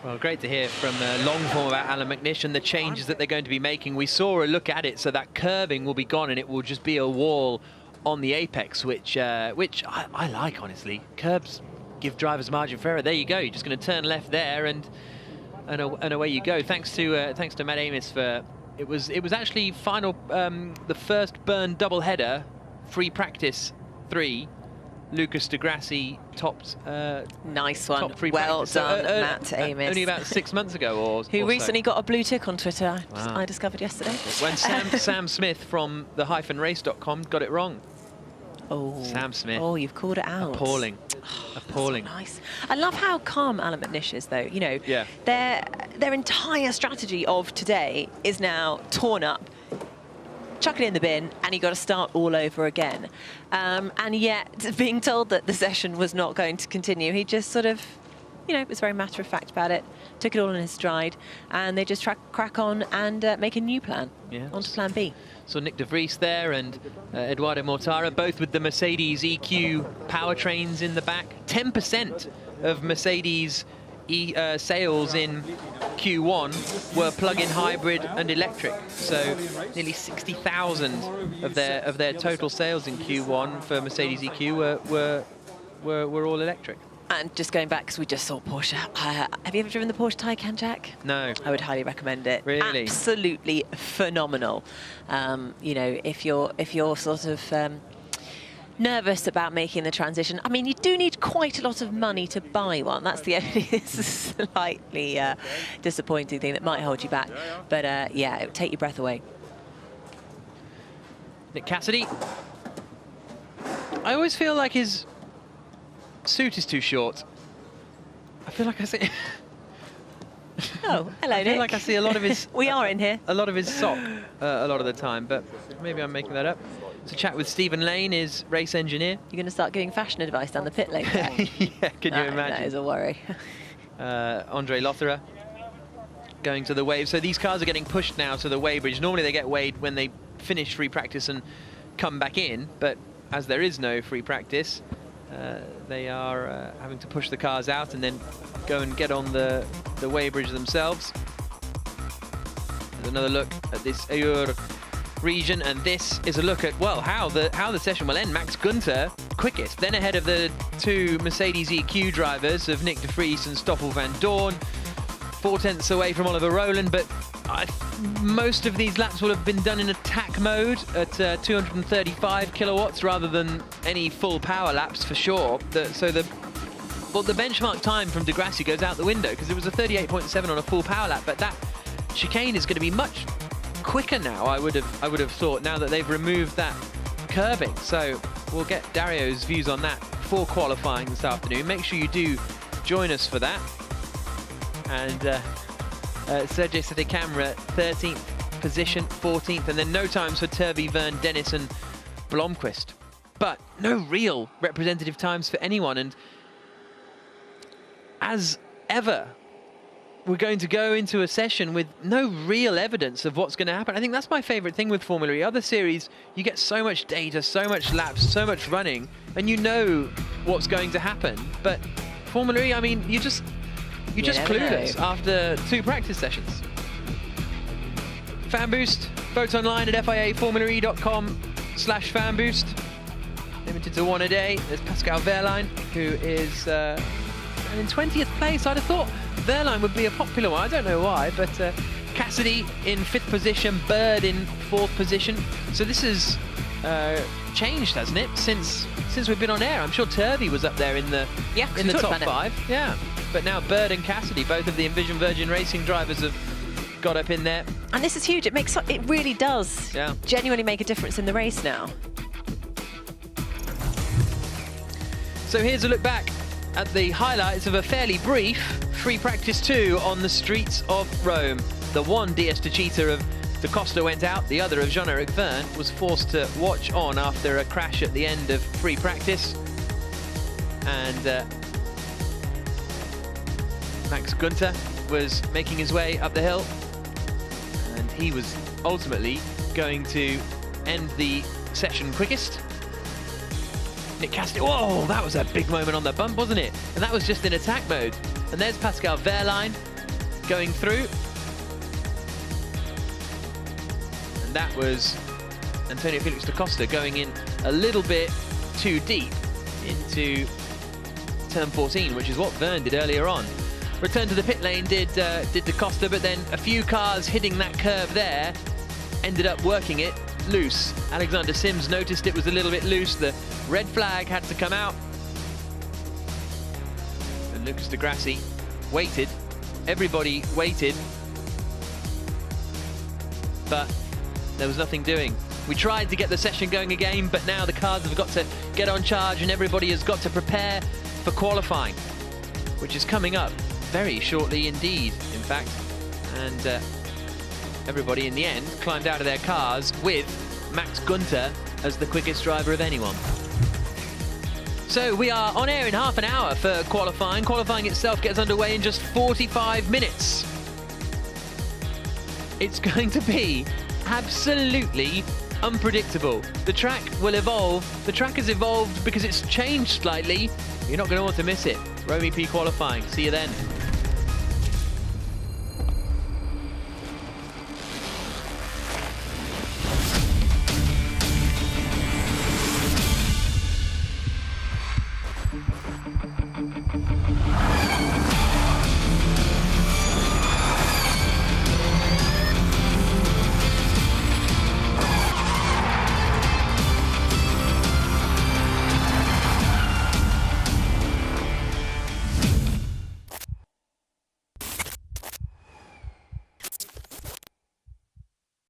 Well, great to hear from long form about Alan McNish and the changes that they're going to be making. We saw a look at it, so that curving will be gone and it will just be a wall on the apex, which I like, honestly. Curbs give drivers margin for error. There you go. You're just going to turn left there, and away you go. Thanks to Matt Amos for it was actually final the first burn double header, free practice 3. Lucas de Grassi topped. Nice one. Top free well practice. done, Matt Amos. Only about 6 months ago, or who recently got a blue tick on Twitter. Wow. I discovered yesterday. When Sam Smith from the -race.com got it wrong. Oh, Sam Smith. Oh, you've called it out. Appalling. Oh, appalling. So nice. I love how calm Alan McNish is, though. You know, their entire strategy of today is now torn up. Chuck it in the bin, and you got to start all over again. And yet, being told that the session was not going to continue, he just sort of, you know, was very matter of fact about it, took it all in his stride, and they just crack on and make a new plan. Yeah. On to plan B. So Nick de Vries there and Eduardo Mortara, both with the Mercedes EQ powertrains in the back. 10% of Mercedes sales in Q1 were plug-in hybrid and electric. So nearly 60,000 of their total sales in Q1 for Mercedes EQ were all electric. And just going back, because we just saw Porsche. Have you ever driven the Porsche Taycan, Jack? No. I would highly recommend it. Really? Absolutely phenomenal. You know, if you're sort of nervous about making the transition. I mean, you do need quite a lot of money to buy one. That's the only slightly disappointing thing that might hold you back. But yeah, it would take your breath away. Nick Cassidy. I always feel like his suit is too short. I feel like I see... Oh, hello, I feel Nick. like I see a lot of his... We are in here. A lot of his sock a lot of the time, but maybe I'm making that up. To chat with Stephen Lane, his race engineer. You're going to start giving fashion advice down the pit lane there. Yeah, can you imagine? That is a worry. Andre Lotherer going to the wave. So these cars are getting pushed now to the weighbridge. Normally they get weighed when they finish free practice and come back in, but as there is no free practice, they are having to push the cars out and then go and get on the weighbridge themselves. There's another look at this Ayur region, and this is a look at, well, how the session will end. Max Günther quickest, then ahead of the two Mercedes EQ drivers of Nick de Vries and Stoffel van Dorn, 4/10 away from Oliver Rowland, but most of these laps will have been done in attack mode at 235 kilowatts rather than any full power laps for sure. So the benchmark time from de Grassi goes out the window because it was a 38.7 on a full power lap, but that chicane is going to be much quicker now, I would have thought, now that they've removed that curbing. So we'll get Dario's views on that before qualifying this afternoon. Make sure you do join us for that. And Sergej Sede-Camera, 13th position, 14th, and then no times for Turvey, Verne, Dennis and Blomqvist. But no real representative times for anyone. And as ever, we're going to go into a session with no real evidence of what's going to happen. I think that's my favorite thing with Formula E. Other series, you get so much data, so much laps, so much running, and you know what's going to happen. But Formula E, I mean, you're just clueless after 2 practice sessions. Fanboost, vote online at FIAFormulaE.com/fanboost. Limited to 1 a day. There's Pascal Wehrlein, who is in 20th place. I'd have thought Wehrlein would be a popular one. I don't know why, but Cassidy in 5th position, Bird in 4th position. So this has changed, hasn't it, since we've been on air? I'm sure Turvey was up there in the top 5. Yeah. But now Bird and Cassidy, both of the Envision Virgin Racing drivers, have got up in there. And this is huge. It really does genuinely make a difference in the race now. So here's a look back at the highlights of a fairly brief free practice 2 on the streets of Rome. The one DS Techeetah of Da Costa went out, the other of Jean-Eric Verne was forced to watch on after a crash at the end of free practice. And Max Günther was making his way up the hill, and he was ultimately going to end the session quickest. Nick Cassidy, whoa, that was a big moment on the bump, wasn't it? And that was just in attack mode. And there's Pascal Wehrlein going through. And that was Antonio Felix da Costa going in a little bit too deep into turn 14, which is what Verne did earlier on. Return to the pit lane did da Costa, but then a few cars hitting that curve there ended up working it loose. Alexander Sims noticed it was a little bit loose. The red flag had to come out. And Lucas di Grassi waited. Everybody waited. But there was nothing doing. We tried to get the session going again, but now the cars have got to get on charge and everybody has got to prepare for qualifying, which is coming up very shortly indeed, in fact. And everybody in the end climbed out of their cars with Max Günther as the quickest driver of anyone. So we are on air in half an hour for qualifying. Qualifying itself gets underway in just 45 minutes. It's going to be absolutely unpredictable. The track will evolve. The track has evolved because it's changed slightly. You're not going to want to miss it. Rome EP qualifying. See you then.